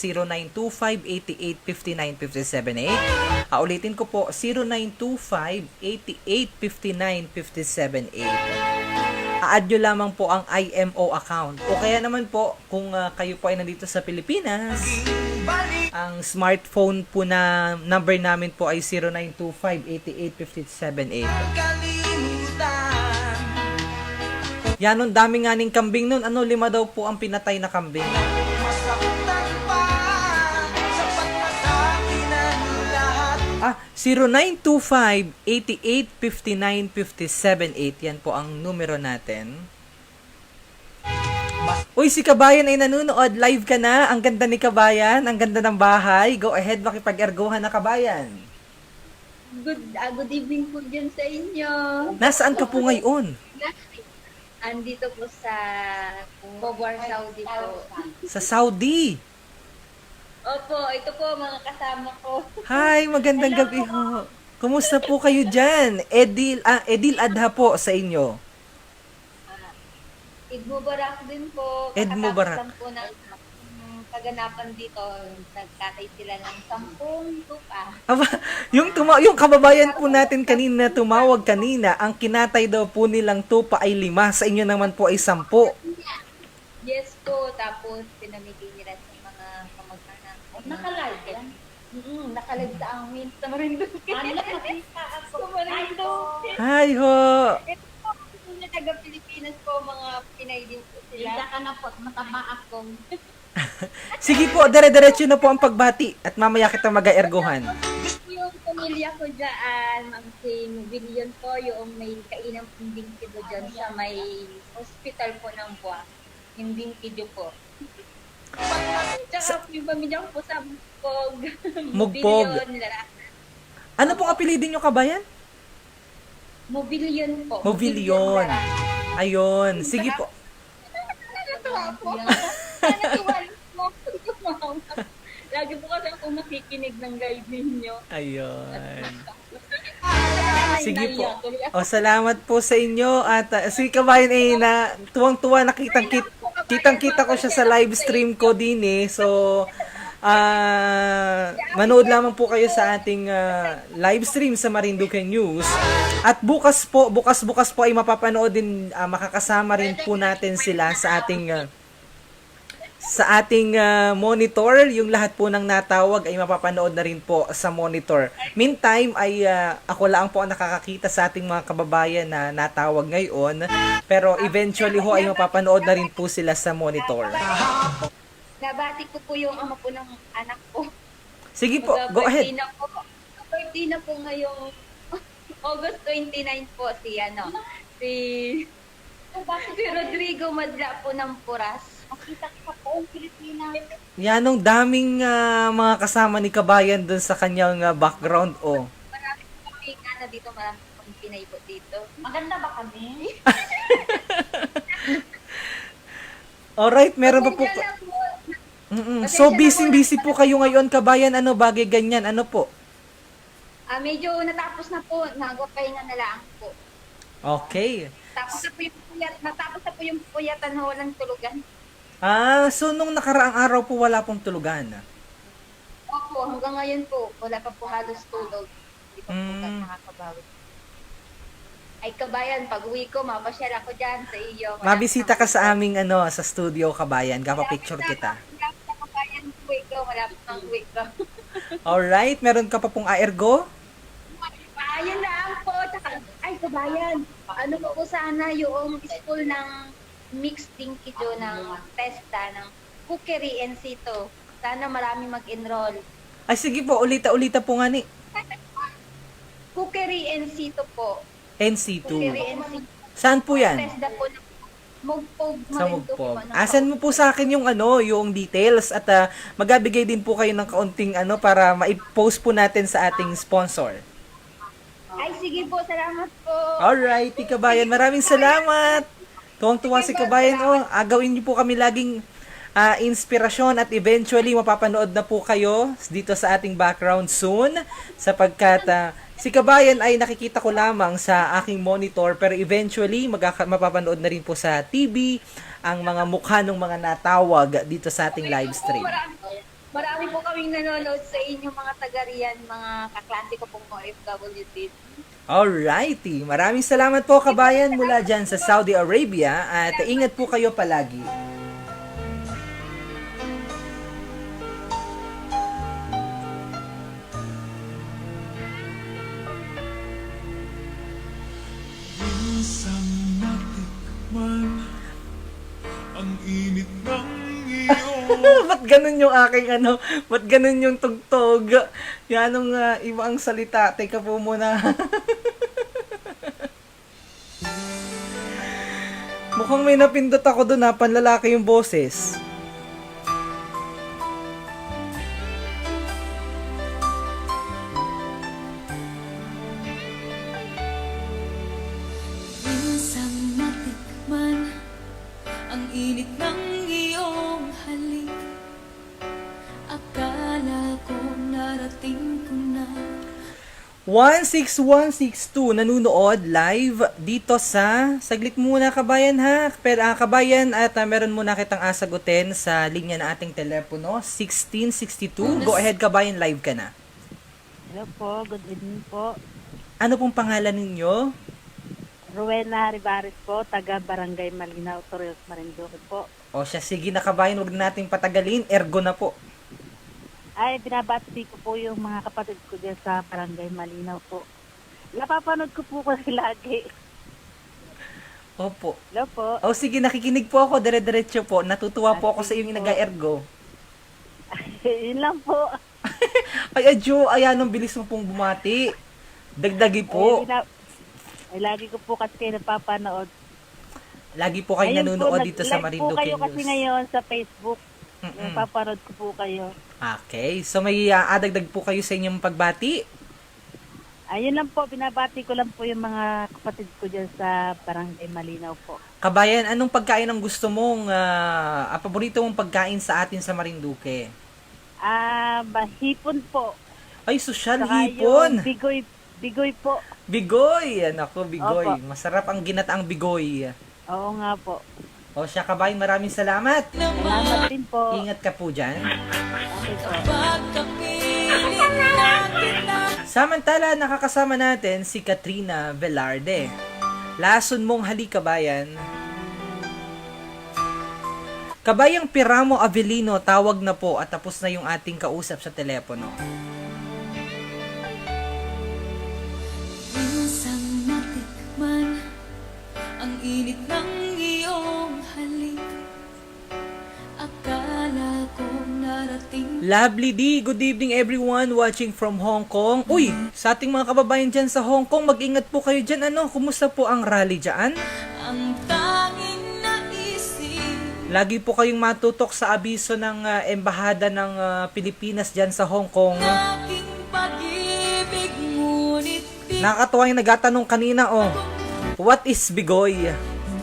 S1: 0925-8859-578. Ulitin ko po, 0925-8859-578. A-add nyo lamang po ang IMO account. O kaya naman po, kung kayo po ay nandito sa Pilipinas, ang smartphone po na number namin po ay 0925-885878. Yan, nun, dami nga ning kambing nun. 5 daw po ang pinatay na kambing. Ah, 0925-8859-578. Yan po ang numero natin. Uy, si Kabayan ay nanonood. Live ka na. Ang ganda ni Kabayan. Ang ganda ng bahay. Go ahead, makipag-ergohan na, Kabayan.
S9: Good evening po dyan sa inyo.
S1: Nasaan ka po ngayon?
S9: Andito po sa Bobuar, Saudi po.
S1: Sa Saudi.
S9: Opo, ito po mga kasama ko.
S1: Hi, magandang
S9: Hello
S1: gabi
S9: po.
S1: ho. Kumusta po kayo dyan? Edil Adha po sa inyo.
S9: Eid Mubarak din po.
S1: Eid Mubarak.
S9: Kakatapos lang po ng kaganapan dito, nagkatay sila ng 10 tupa.
S1: Aba, yung kababayan po natin kanina tumawag kanina, ang kinatay daw po nilang tupa ay 5, sa inyo naman po ay 10.
S9: Yes po, tapos pinamigay nila sa mga kamag-anak. Nakalive yan? Nakalive sa amin. Sa Marinduque. Nakita ako. Sa Marinduque.
S1: Ay ho!
S9: Ito po, mga taga-Pilipinas po, mga Pinay din po sila. Hindi ka na po, matama akong.
S1: Sige po, dire-diretso na po ang pagbati at mamaya kita mag-aergohan.
S9: Yung pamilya ko dyan, ang si Mobilion po, yung may kainang pinding kido dyan sa may hospital po ng Buwak. Hindi kido po. Tsaka yung pamilya ko po sa Mugpog.
S1: Mugpog.
S9: Mobilion, lalaki.
S1: Ano pong apelidin nyo, kabayan?
S9: Mobilion po.
S1: Mobilion.
S9: lalaki.
S1: Ayun, sige po.
S9: Natuwa po. Natuwa mo. Lagi po kasi ako nakikinig ng guide ninyo.
S1: Ayun. Sige po. O, salamat po sa inyo at si kabayan ay na tuwang-tuwa kitang-kita ko siya sa live stream ko din eh. So manood lamang po kayo sa ating live stream sa Marinduque News. At bukas po ay mapapanood din, makakasama rin po natin sila sa ating monitor. Yung lahat po ng natawag ay mapapanood na rin po sa monitor. Meantime ay ako lang po ang nakakakita sa ating mga kababayan na natawag ngayon. Pero eventually ho ay mapapanood na rin po sila sa monitor.
S9: Nabati ko po yung ama po ng anak ko.
S1: Sige po, go ahead.
S9: Birthday na po ngayong August 29 po si Rodrigo Madla po ng Puras. Makita ka po ang Pilipinas.
S1: Yanong daming mga kasama ni kabayan dun sa kanyang background. Oh.
S9: Marami po kami dito, marami po kami Pinay po dito. Maganda ba kami?
S1: Alright, meron pa po. So busy po kayo ngayon, kabayan. Ano, bagay ganyan? Ano po?
S9: Medyo natapos na po. Nagpapahinga na lang po.
S1: Okay.
S9: Natapos na po yung puyatan na walang tulugan.
S1: So nung nakaraang araw po wala pong tulugan.
S9: Opo, hanggang ngayon po, wala pa po halos tulog. Hindi pa po nakakabawi. Ay kabayan, pag uwi ko, mapasyal ako dyan sa iyo.
S1: Mabisita ka sa aming sa studio, kabayan. Gapa-picture kita.
S9: Wala pang uwi ko.
S1: Alright, meron ka pa pong aergo?
S9: Ayun lang po. Ay kabayan, ano po sana yung school ng mixed dinky do ng testa ng cookery and sito. Sana marami mag-enroll.
S1: Ay sige po, ulita po nga ni.
S9: Cookery and sito po.
S1: NC2.
S9: Cookery and sito.
S1: Saan po yan?
S9: Testa po ng Mugpog.
S1: Sa Mugpog. Asan mo po sa akin yung details at magbibigay din po kayo ng kaunting para ma-post po natin sa ating sponsor.
S9: Ay sige po, salamat po.
S1: Alright, kabayan, maraming salamat. Tuwang-tuwa si kabayan. Agawin niyo po kami laging inspirasyon at eventually mapapanood na po kayo dito sa ating background soon sapagkat si kabayan ay nakikita ko lamang sa aking monitor pero eventually mapapanood na rin po sa TV ang mga mukha ng mga natawag dito sa ating live stream.
S9: Marami po kaming nanonood sa inyo mga taga-riyan, mga kaklase ko pong OFW dito.
S1: Alrighty, maraming salamat po kabayan mula dyan sa Saudi Arabia at ingat po kayo palagi.
S6: Minsan natikman ang init ng iyong
S1: Ba't ganun yung aking ba't ganun yung tugtog? Yanong iba ang salita. Teka po muna. Mukhang may napindot ako doon panlalaki yung boses.
S2: Minsan natikman ang init ng iyong halik. Akala ko narating ko na.
S1: 16162 nanunood live dito sa saglit muna kabayan ha. Pero kabayan at meron muna kitang asagutin sa linya ng ating telepono 1662. Go ahead kabayan, live ka na.
S8: Hello po, good evening po.
S1: Ano pong pangalan ninyo?
S8: Rowena Rivares po, taga Barangay Malinaw, Torres, Marinduque po.
S1: O siya, sige na kabayan, huwag na nating patagalin. Ergo na po.
S8: Ay, binabati ko po yung mga kapatid ko dyan sa Barangay Malinaw po. Napapanood ko po kasi lagi.
S1: Opo.
S8: Hello po.
S1: O sige, nakikinig po ako, dire-diretso po. Natutuwa po ako sa iyong nag-ergo.
S8: Yun lang po.
S1: Ay, adyo, ayan, ang bilis mo pong bumati. Dagdagi po.
S8: Ay, lagi ko po kasi napapanood.
S1: Lagi po kayo nanonood dito sa Marinduque
S8: Nag-live po kayo
S1: News.
S8: kasi ngayon sa Facebook. Napapanood ko po kayo.
S1: Okay, so may adagdag po kayo sa inyong pagbati?
S8: Ayun lang po, binabati ko lang po yung mga kapatid ko dyan sa Barangay Malinaw po.
S1: Kabayan, anong pagkain ang gusto mong, paborito mong pagkain sa atin sa Marinduque?
S8: Hipon po.
S1: Ay, sosyal
S8: Saka
S1: hipon.
S8: yung bigoy po.
S1: Bigoy. Nako, bigoy.
S8: Opo.
S1: Masarap ang ginataang bigoy.
S8: Oo nga po.
S1: O siya, kabayan, maraming salamat.
S8: Salamat din po.
S1: Ingat ka po dyan.
S8: Okay po.
S2: Pagkapiling na kita.
S1: Samantala, nakakasama natin si Katrina Velarde. Lason mong hali, kabayan. Kabayang Piramo Avelino, tawag na po at tapos na yung ating kausap sa telepono.
S2: Minsan natikman ang init ng iyong halik. Akala kong narating
S1: Lovely D, good evening everyone watching from Hong Kong. Uy, sa ating mga kababayan dyan sa Hong Kong, mag-ingat po kayo dyan. Kumusta po ang rally dyan?
S2: ang tanging naisip.
S1: Lagi po kayong matutok sa abiso ng Embahada ng Pilipinas dyan sa Hong Kong.
S2: Aking pag-ibig ngunit
S1: Nakakatuwa yung nagatanong kanina, what is bigoy?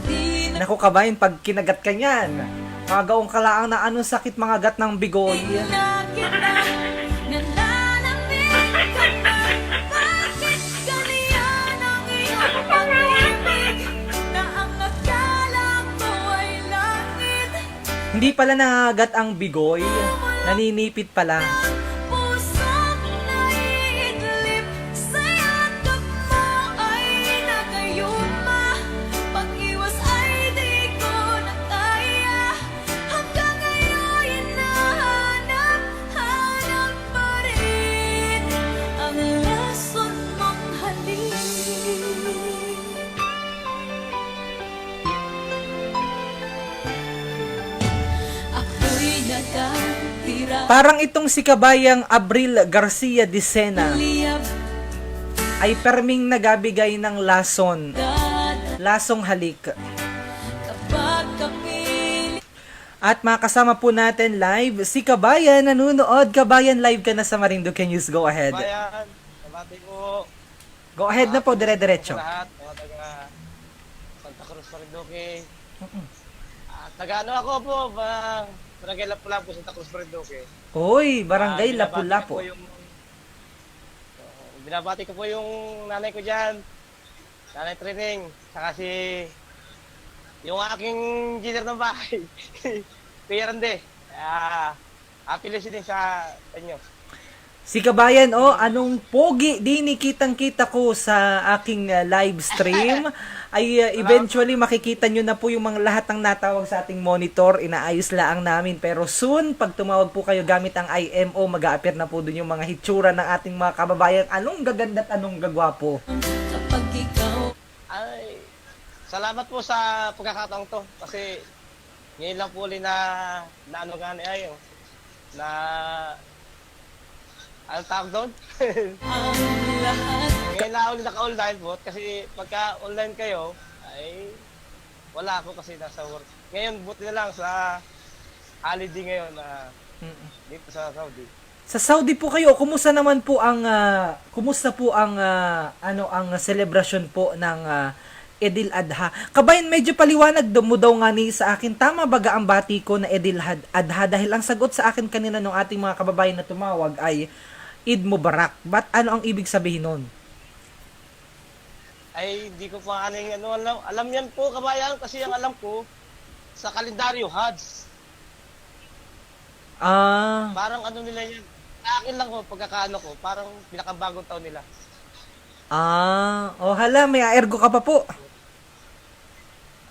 S2: di na
S1: Naku kabayan, pag kinagat ka niyan, magaong kalaang na anong sakit mga gat ng bigoy.
S2: kita. Nalalamig ka man. Bakit ganyan ang iyong pag-ibig na ang akala ko ay langit?
S1: Hindi pala nangagat ang bigoy, naninipit pala.
S2: Pusong naiidlip sa yakap mo ay nagayuma. Pag-iwas ay di ko na kaya. Hanggang ngayon hinahanap pa rin ang lason mong halik. Ako'y nakatira
S1: Parang itong si kabayang Abril Garcia de Sena
S2: liyab
S1: ay perming nagabigay ng lason,
S2: dad
S1: lasong halik.
S2: kapag kapiling.
S1: At makasama po natin live si Kabayan, nanunood. Kabayan, live ka na sa Marinduque News. Go ahead.
S10: Bayan, nabati ko
S1: Go ahead na po, dire-diretso.
S10: sa lahat, mga taga Santa Cruz, Marinduque. At taga-ano ako po, Barangay Lapu-Lapu, Santa Cruz, Marinduque.
S1: Uy, Barangay
S10: Binabati
S1: Lapu-Lapu.
S10: ko po binabati ko po yung nanay ko dyan, nanay Trining, saka yung aking engineer ng bahay, Kuya Rande. Happy listening sa inyo.
S1: Si Kabayan, anong pogi din kitang-kita ko sa aking live stream ay eventually makikita nyo na po yung mga lahat ng natawag sa ating monitor. Inaayos lang namin. Pero soon, pag tumawag po kayo gamit ang IMO, mag-a-appear na po dun yung mga hitsura ng ating mga kababayan. Anong gaganda at anong gagwapo.
S2: Kapag ikaw
S10: Ay, salamat po sa pagkakataong to. Kasi ngayon lang po ulit na ano gani ay na ano tawag doon?
S2: ang lahat.
S10: Ngayon na ulit naka-online po kasi pagka online kayo ay wala ako kasi nasa work. Ngayon buti na lang sa holiday ngayon na dito sa Saudi.
S1: Sa Saudi po kayo, kumusta naman po ang ang celebration po ng Edil Adha? Kabayan, medyo paliwanag mo daw nga ni sa akin. Tama ba ang bati ko na Edil Adha? Dahil ang sagot sa akin kanina ng ating mga kababayan na tumawag ay Eid Mubarak. But ano ang ibig sabihin nun?
S10: Ay, hindi ko pa alam yan po, kabayan, kasi ang alam ko, sa kalendaryo, Hads.
S1: Ah,
S10: Parang ano nila yan. Sa akin lang ko, pagkakaano ko, parang pinakabagong taon nila.
S1: oh hala, may aergo ka pa po.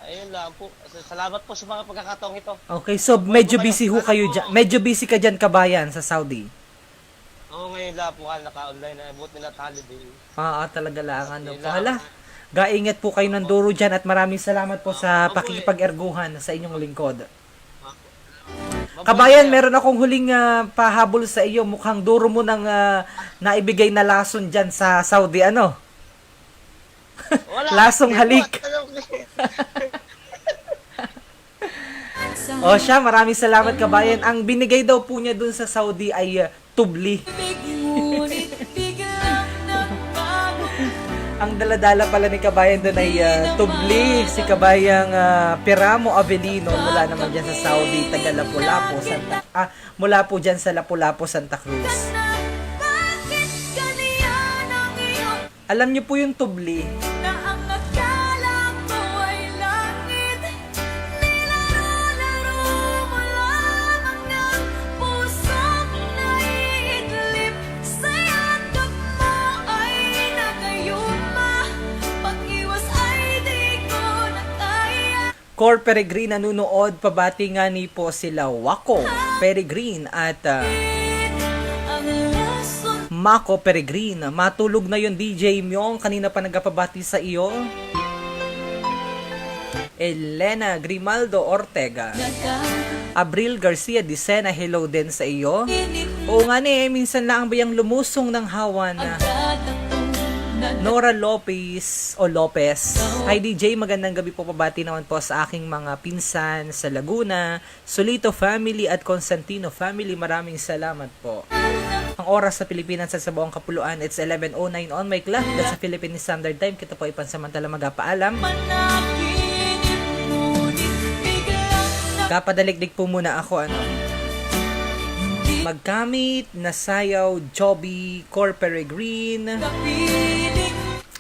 S10: Ayun lang po. Salamat po sa mga pagkakataong ito.
S1: Okay, so medyo busy ho kayo dyan. Medyo busy ka dyan, kabayan, sa Saudi.
S10: Oo, ngayon lang po naka-online na. Buti na holiday.
S1: Talaga lang. Ano po. Hala, gaingat po kayo ng duro dyan at maraming salamat po sa pakikipag-erguhan sa inyong lingkod. Kabayan, meron akong huling pahabol sa iyo. Mukhang duro mo ng naibigay na lason dyan sa Saudi, ano?
S10: Wala.
S1: Lasong halik. O siya, maraming salamat, kabayan. Ang binigay daw po niya dun sa Saudi ay tubli. Ang daladala pala ni kabayan dun ay tubli. Si kabayang Piramo Avelino mula naman dyan sa Saudi, taga Lapu-Lapu, mula po dyan sa Lapu-Lapu, Santa Cruz. Alam niyo po yung tubli. Cor Peregrine nanunood, pabati nga ni po sila Wako Peregrine at Mako Peregrine. Matulog na yon DJ Myong, kanina pa nagpabati sa iyo. Elena Grimaldo Ortega. Abril Garcia Dicena, hello din sa iyo. Oo nga minsan lang bayang lumusong ng hawa na. Nora Lopez. Hi DJ, magandang gabi po, pabati naman po sa aking mga pinsan sa Laguna, Solito family at Constantino family. Maraming salamat po. Ang oras sa Pilipinas at sa buong kapuluan, it's 11:09 on my clock. That's sa Philippine Standard Time. Kita po ay pansamantala magpaalam. Kapadaligdig po muna ako, Magkamit, Nasayaw, Joby, Cor Peregrine.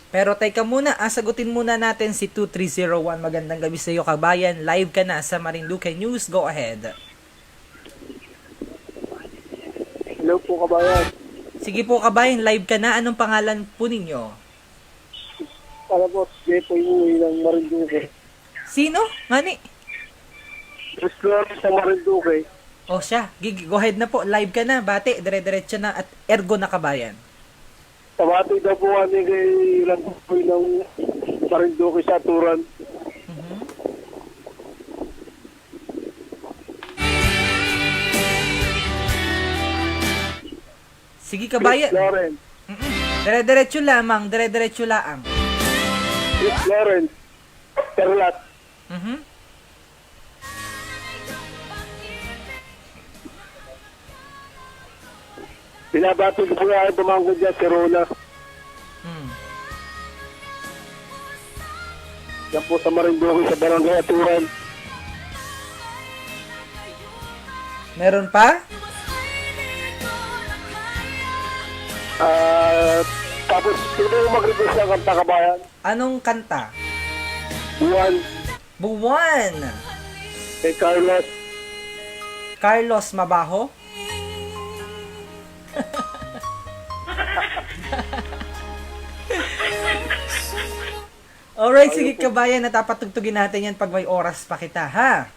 S1: Pero teka muna, sagutin muna natin si 2301. Magandang gabi sa iyo, kabayan. Live ka na sa Marinduque News. Go ahead.
S3: Hello po, kabayan.
S1: Sige po, kabayan. Live ka na. Anong pangalan po ninyo?
S3: Para po, Jepo yung ng Marinduque.
S1: Sino? Ngani?
S3: Explore sa Marinduque.
S1: O siya. Go ahead na po. Live ka na. Bate, dire-diretso na at ergo na, kabayan.
S3: Tabati daw po kami kay Lantukoy ng Marinduque sa Turan.
S1: Sige, kabayan.
S3: Lawrence.
S1: Dire-diretso lamang. Dire-diretso laang.
S3: Chris Lawrence. Perlat. Binabati ko po nga tumangkod dyan si Rona. Yan po sa Marinduque sa Barangay Aturan.
S1: Meron pa?
S3: Tapos, sino yung mag-request ng kanta, kabayan?
S1: Anong kanta?
S3: Buwan.
S1: Buwan!
S3: Kay Carlos.
S1: Carlos Mabaho? Alright, sige kabayan, natapatugtugin natin yan pag may oras pa kita, ha?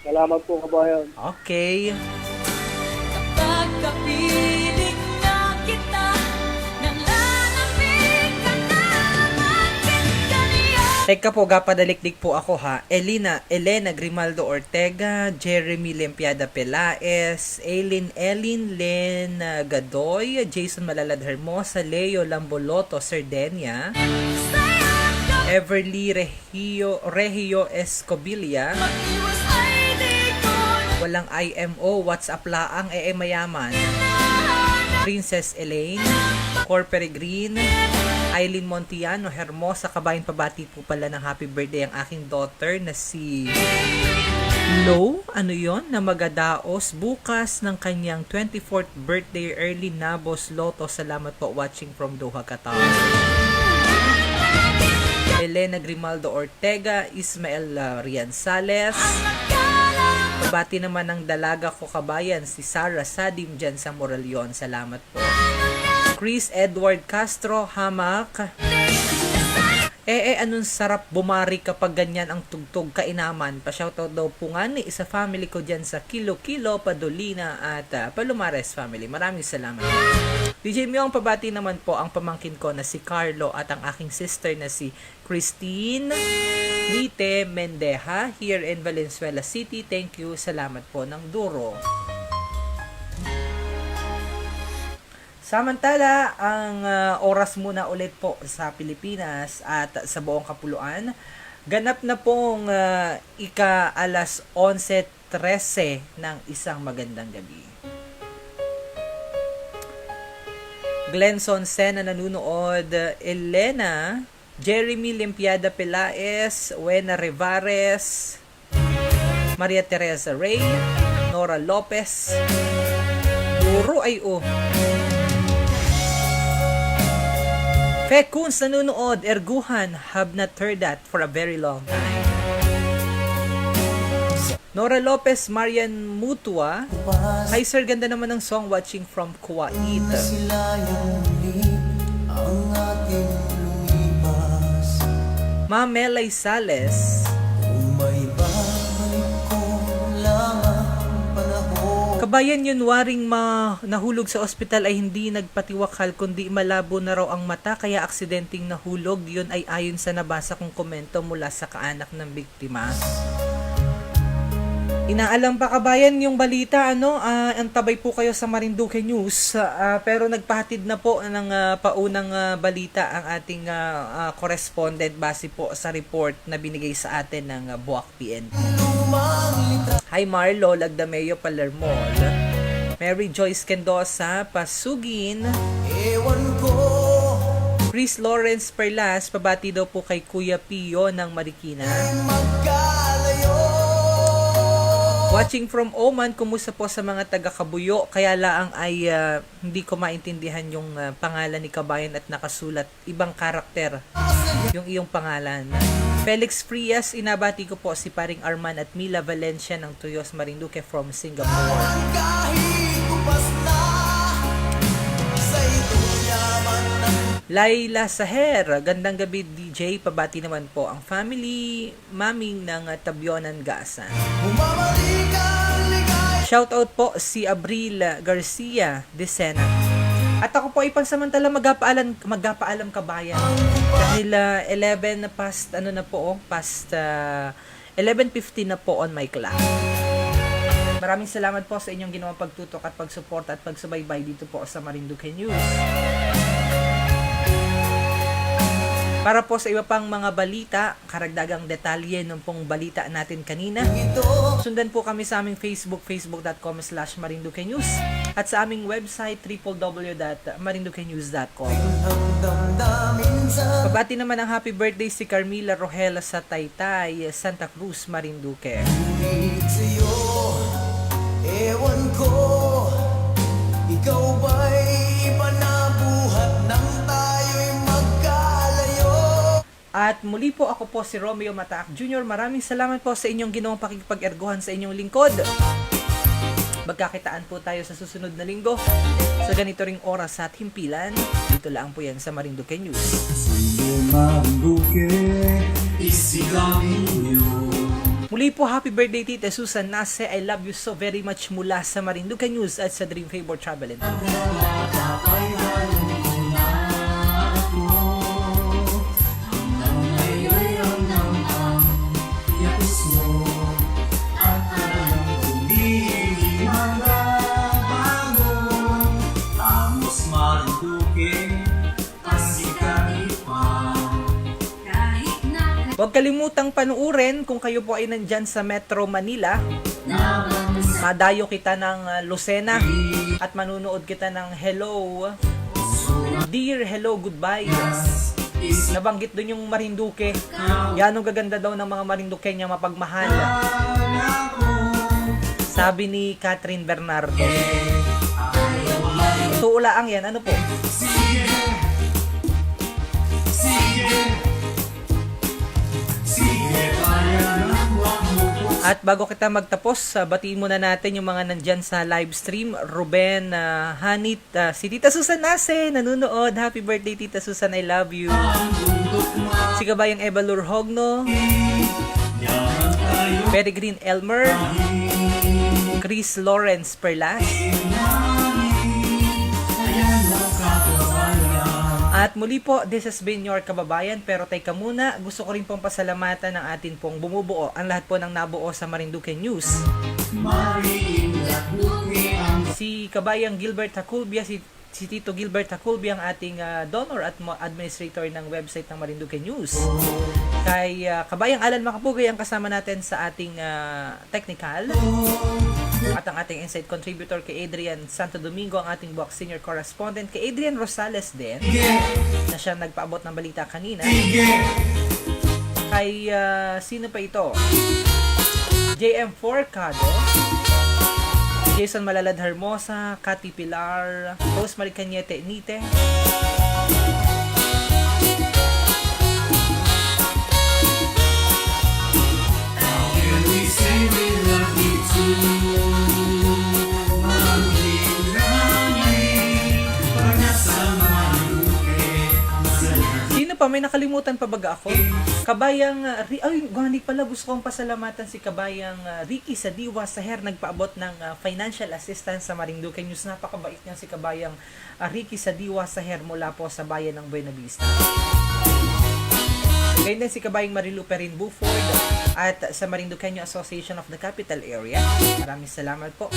S3: Salamat po, kabayan.
S1: Okay.
S4: Pagkapiling na kita, nalalamig ka na, bakit ganyan?
S1: Teka po, gapadalikdik po ako, ha? Elena Grimaldo Ortega, Jeremy Lempiada Pelaez, Ellen Len Gadoy, Jason Malalad Hermosa, Leo Lamboloto Sardenia, Everly Regio Escobilia, walang IMO, WhatsApp laang, mayaman, Princess Elaine, Cor Peregrine, Eileen Montiano, Hermosa, kabayan, pabati po pala ng happy birthday ang aking daughter na si Lo, na magadaos bukas ng kanyang 24th birthday, Early Nabos Loto. Salamat po, watching from Doha, Qatar. Elena Grimaldo Ortega, Ismael Riansales. Pabati naman ng dalaga ko kabayan, si Sarah Sadim dyan sa Moraleon. Salamat po. Chris Edward Castro, Hamak. Anong sarap bumari kapag ganyan ang tugtog kainaman. Pa-shoutout daw po nga ni sa family ko dyan sa Kilo Kilo, Padolina at Palomares family. Maraming salamat. DJ Myong, pabati naman po ang pamangkin ko na si Carlo at ang aking sister na si Christine Nite Mendeja here in Valenzuela City. Thank you. Salamat po ng duro. Samantala, ang oras muna ulit po sa Pilipinas at sa buong kapuluan. Ganap na pong ika-alas 11:13 ng isang magandang gabi. Glenson Sena nanunood, Elena, Jeremy Limpiada Pelaez, Wena Revares, Maria Teresa Ray, Nora Lopez, Duro ay Fekuns nanunood, Erguhan, have not heard that for a very long time. Nora Lopez, Marian Mutua. Hi sir, ganda naman ng song, watching from Kuwait. Ma'am Melay Sales. Kabayan, yun waring nahulog sa ospital ay hindi nagpatiwakal kundi malabo na raw ang mata kaya aksidenteng nahulog. Yun ay ayon sa nabasa kong komento mula sa kaanak ng biktima. Inaalam pa kabayan yung balita, antabay po kayo sa Marinduque News, pero nagpahatid na po ng paunang balita ang ating correspondent base po sa report na binigay sa atin ng Buwak PNP. Hi Marlo Lagdameo Palermol, Mary Joyce Kendosa Pasugin, Chris Lawrence Perlas, pabati daw po kay Kuya Pio ng Marikina. Watching from Oman, kumusta po sa mga taga-Kabuyo? Kaya laang ay hindi ko maintindihan yung pangalan ni kabayan at nakasulat ibang karakter yung iyong pangalan. Felix Frias, inabati ko po si paring Arman at Mila Valencia ng Tuyos Marinduque from Singapore. Laila Saher, gandang gabi DJ, pabati naman po ang family, maming ng Tabyonan Gasan. Shoutout po si Abril Garcia de Sena. At ako po ay pansamantala magpaalam kabayan. Dahil 11 past 11:50 na po on my clock. Maraming salamat po sa inyong ginawang pagtutok at pagsuporta at pagsubaybay dito po sa Marinduque News. Para po sa iba pang mga balita, karagdagang detalye ng pong balita natin kanina, sundan po kami sa aming Facebook, facebook.com/Marinduque News at sa aming website, www.marinduquenews.com. Pabati naman ang happy birthday si Carmila Rogel sa Taytay, Santa Cruz, Marinduque. Ewan ko, ikaw ba'y panabuhat ng tayo'y magkalayo? At muli po, ako po si Romeo Mataak Jr. Maraming salamat po sa inyong ginawang pakikipag-erguhan sa inyong lingkod. Magkakitaan po tayo sa susunod na linggo sa ganito ring oras at himpilan. Dito lang po yan sa Marinduque News. Muli po, happy birthday Tita Susan Nase. I love you so very much mula sa Marinduque News at sa Dream Favor Travel and Tour. Huwag kalimutang panuurin kung kayo po ay nandyan sa Metro Manila. Madayo kita ng Lucena at manunood kita ng Hello, Dear Hello Goodbye. Nabanggit dun yung Marinduque. Yan ang gaganda daw ng mga Marinduque niya mapagmahal. Sabi ni Catherine Bernardo. Tuulaang yan. Ano po? At bago kita magtapos, batiin muna natin yung mga nandyan sa live stream. Ruben, Hanit, si Tita Susan Nase, nanonood. Happy birthday, Tita Susan, I love you. Si Kabayang Eva Lurhogno, Peregrine Elmer, Chris Lawrence Perlas, at muli po, this has been your kababayan. Pero teka muna, gusto ko rin pong pasalamatan ng atin pong bumubuo, ang lahat po ng nabuo sa Marinduque News. Si Kabayang Gilbert Haculbia, si Tito Gilbert Haculbia, ang ating donor at administrator ng website ng Marinduque News. Kay Kabayang Alan Macapugay ang kasama natin sa ating technical. At ang ating insight contributor kay Adrian Santo Domingo, ang ating box senior correspondent kay Adrian Rosales din, na siya nagpaabot ng balita kanina. Kay sino pa ito? JM Forcado, Jason Malalad Hermosa, Cathy Pilar, Rose Maricanyete Nite, sino pa? May nakalimutan pa baga ako? Kabayang, ay, gani pala, gusto kong pasalamatan si Kabayang Ricky Sadiwa Saher, nagpaabot ng financial assistance sa Marinduque News. Napakabait niya si Kabayang Ricky Sadiwa Saher mula po sa bayan ng Buena Vista. Ganyan din si Kabayang Marilu Perin Buford at sa Marinduqueño Association of the Capital Area. Maraming salamat po.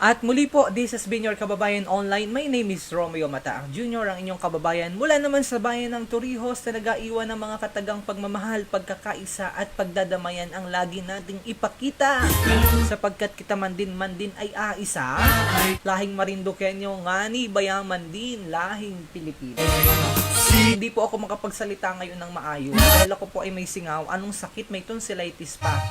S1: At muli po, this has been your Kababayan Online. My name is Romeo Mataang Jr., ang inyong kababayan mula naman sa bayan ng Torrijos na nag-aiwan ng mga katagang pagmamahal, pagkakaisa at pagdadamayan ang lagi nating ipakita. Sapagkat kita man din ay aisa, lahing Marinduqueño, ngani bayaman din, lahing Pilipino. Hindi po ako makapagsalita ngayon ng maayos dahil ako po ay may singaw, anong sakit, may tonsillitis pa.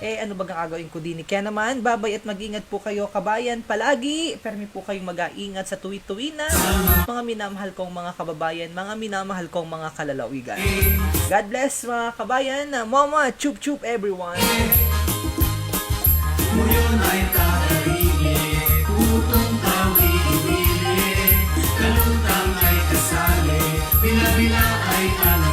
S1: Ano bagang agawin ko din? Kaya naman, babay at mag-ingat po kayo, kabayan, palagi. Permi po kayong mag-aingat sa tuwi-tuwi na mga minamahal kong mga kababayan, mga minamahal kong mga kalalawigan. God bless mga kabayan. Mama, chup-chup everyone.
S6: Ngayon ay kakarili, utong tao iibili, kalutang ay kasali, bila-bila ay ano.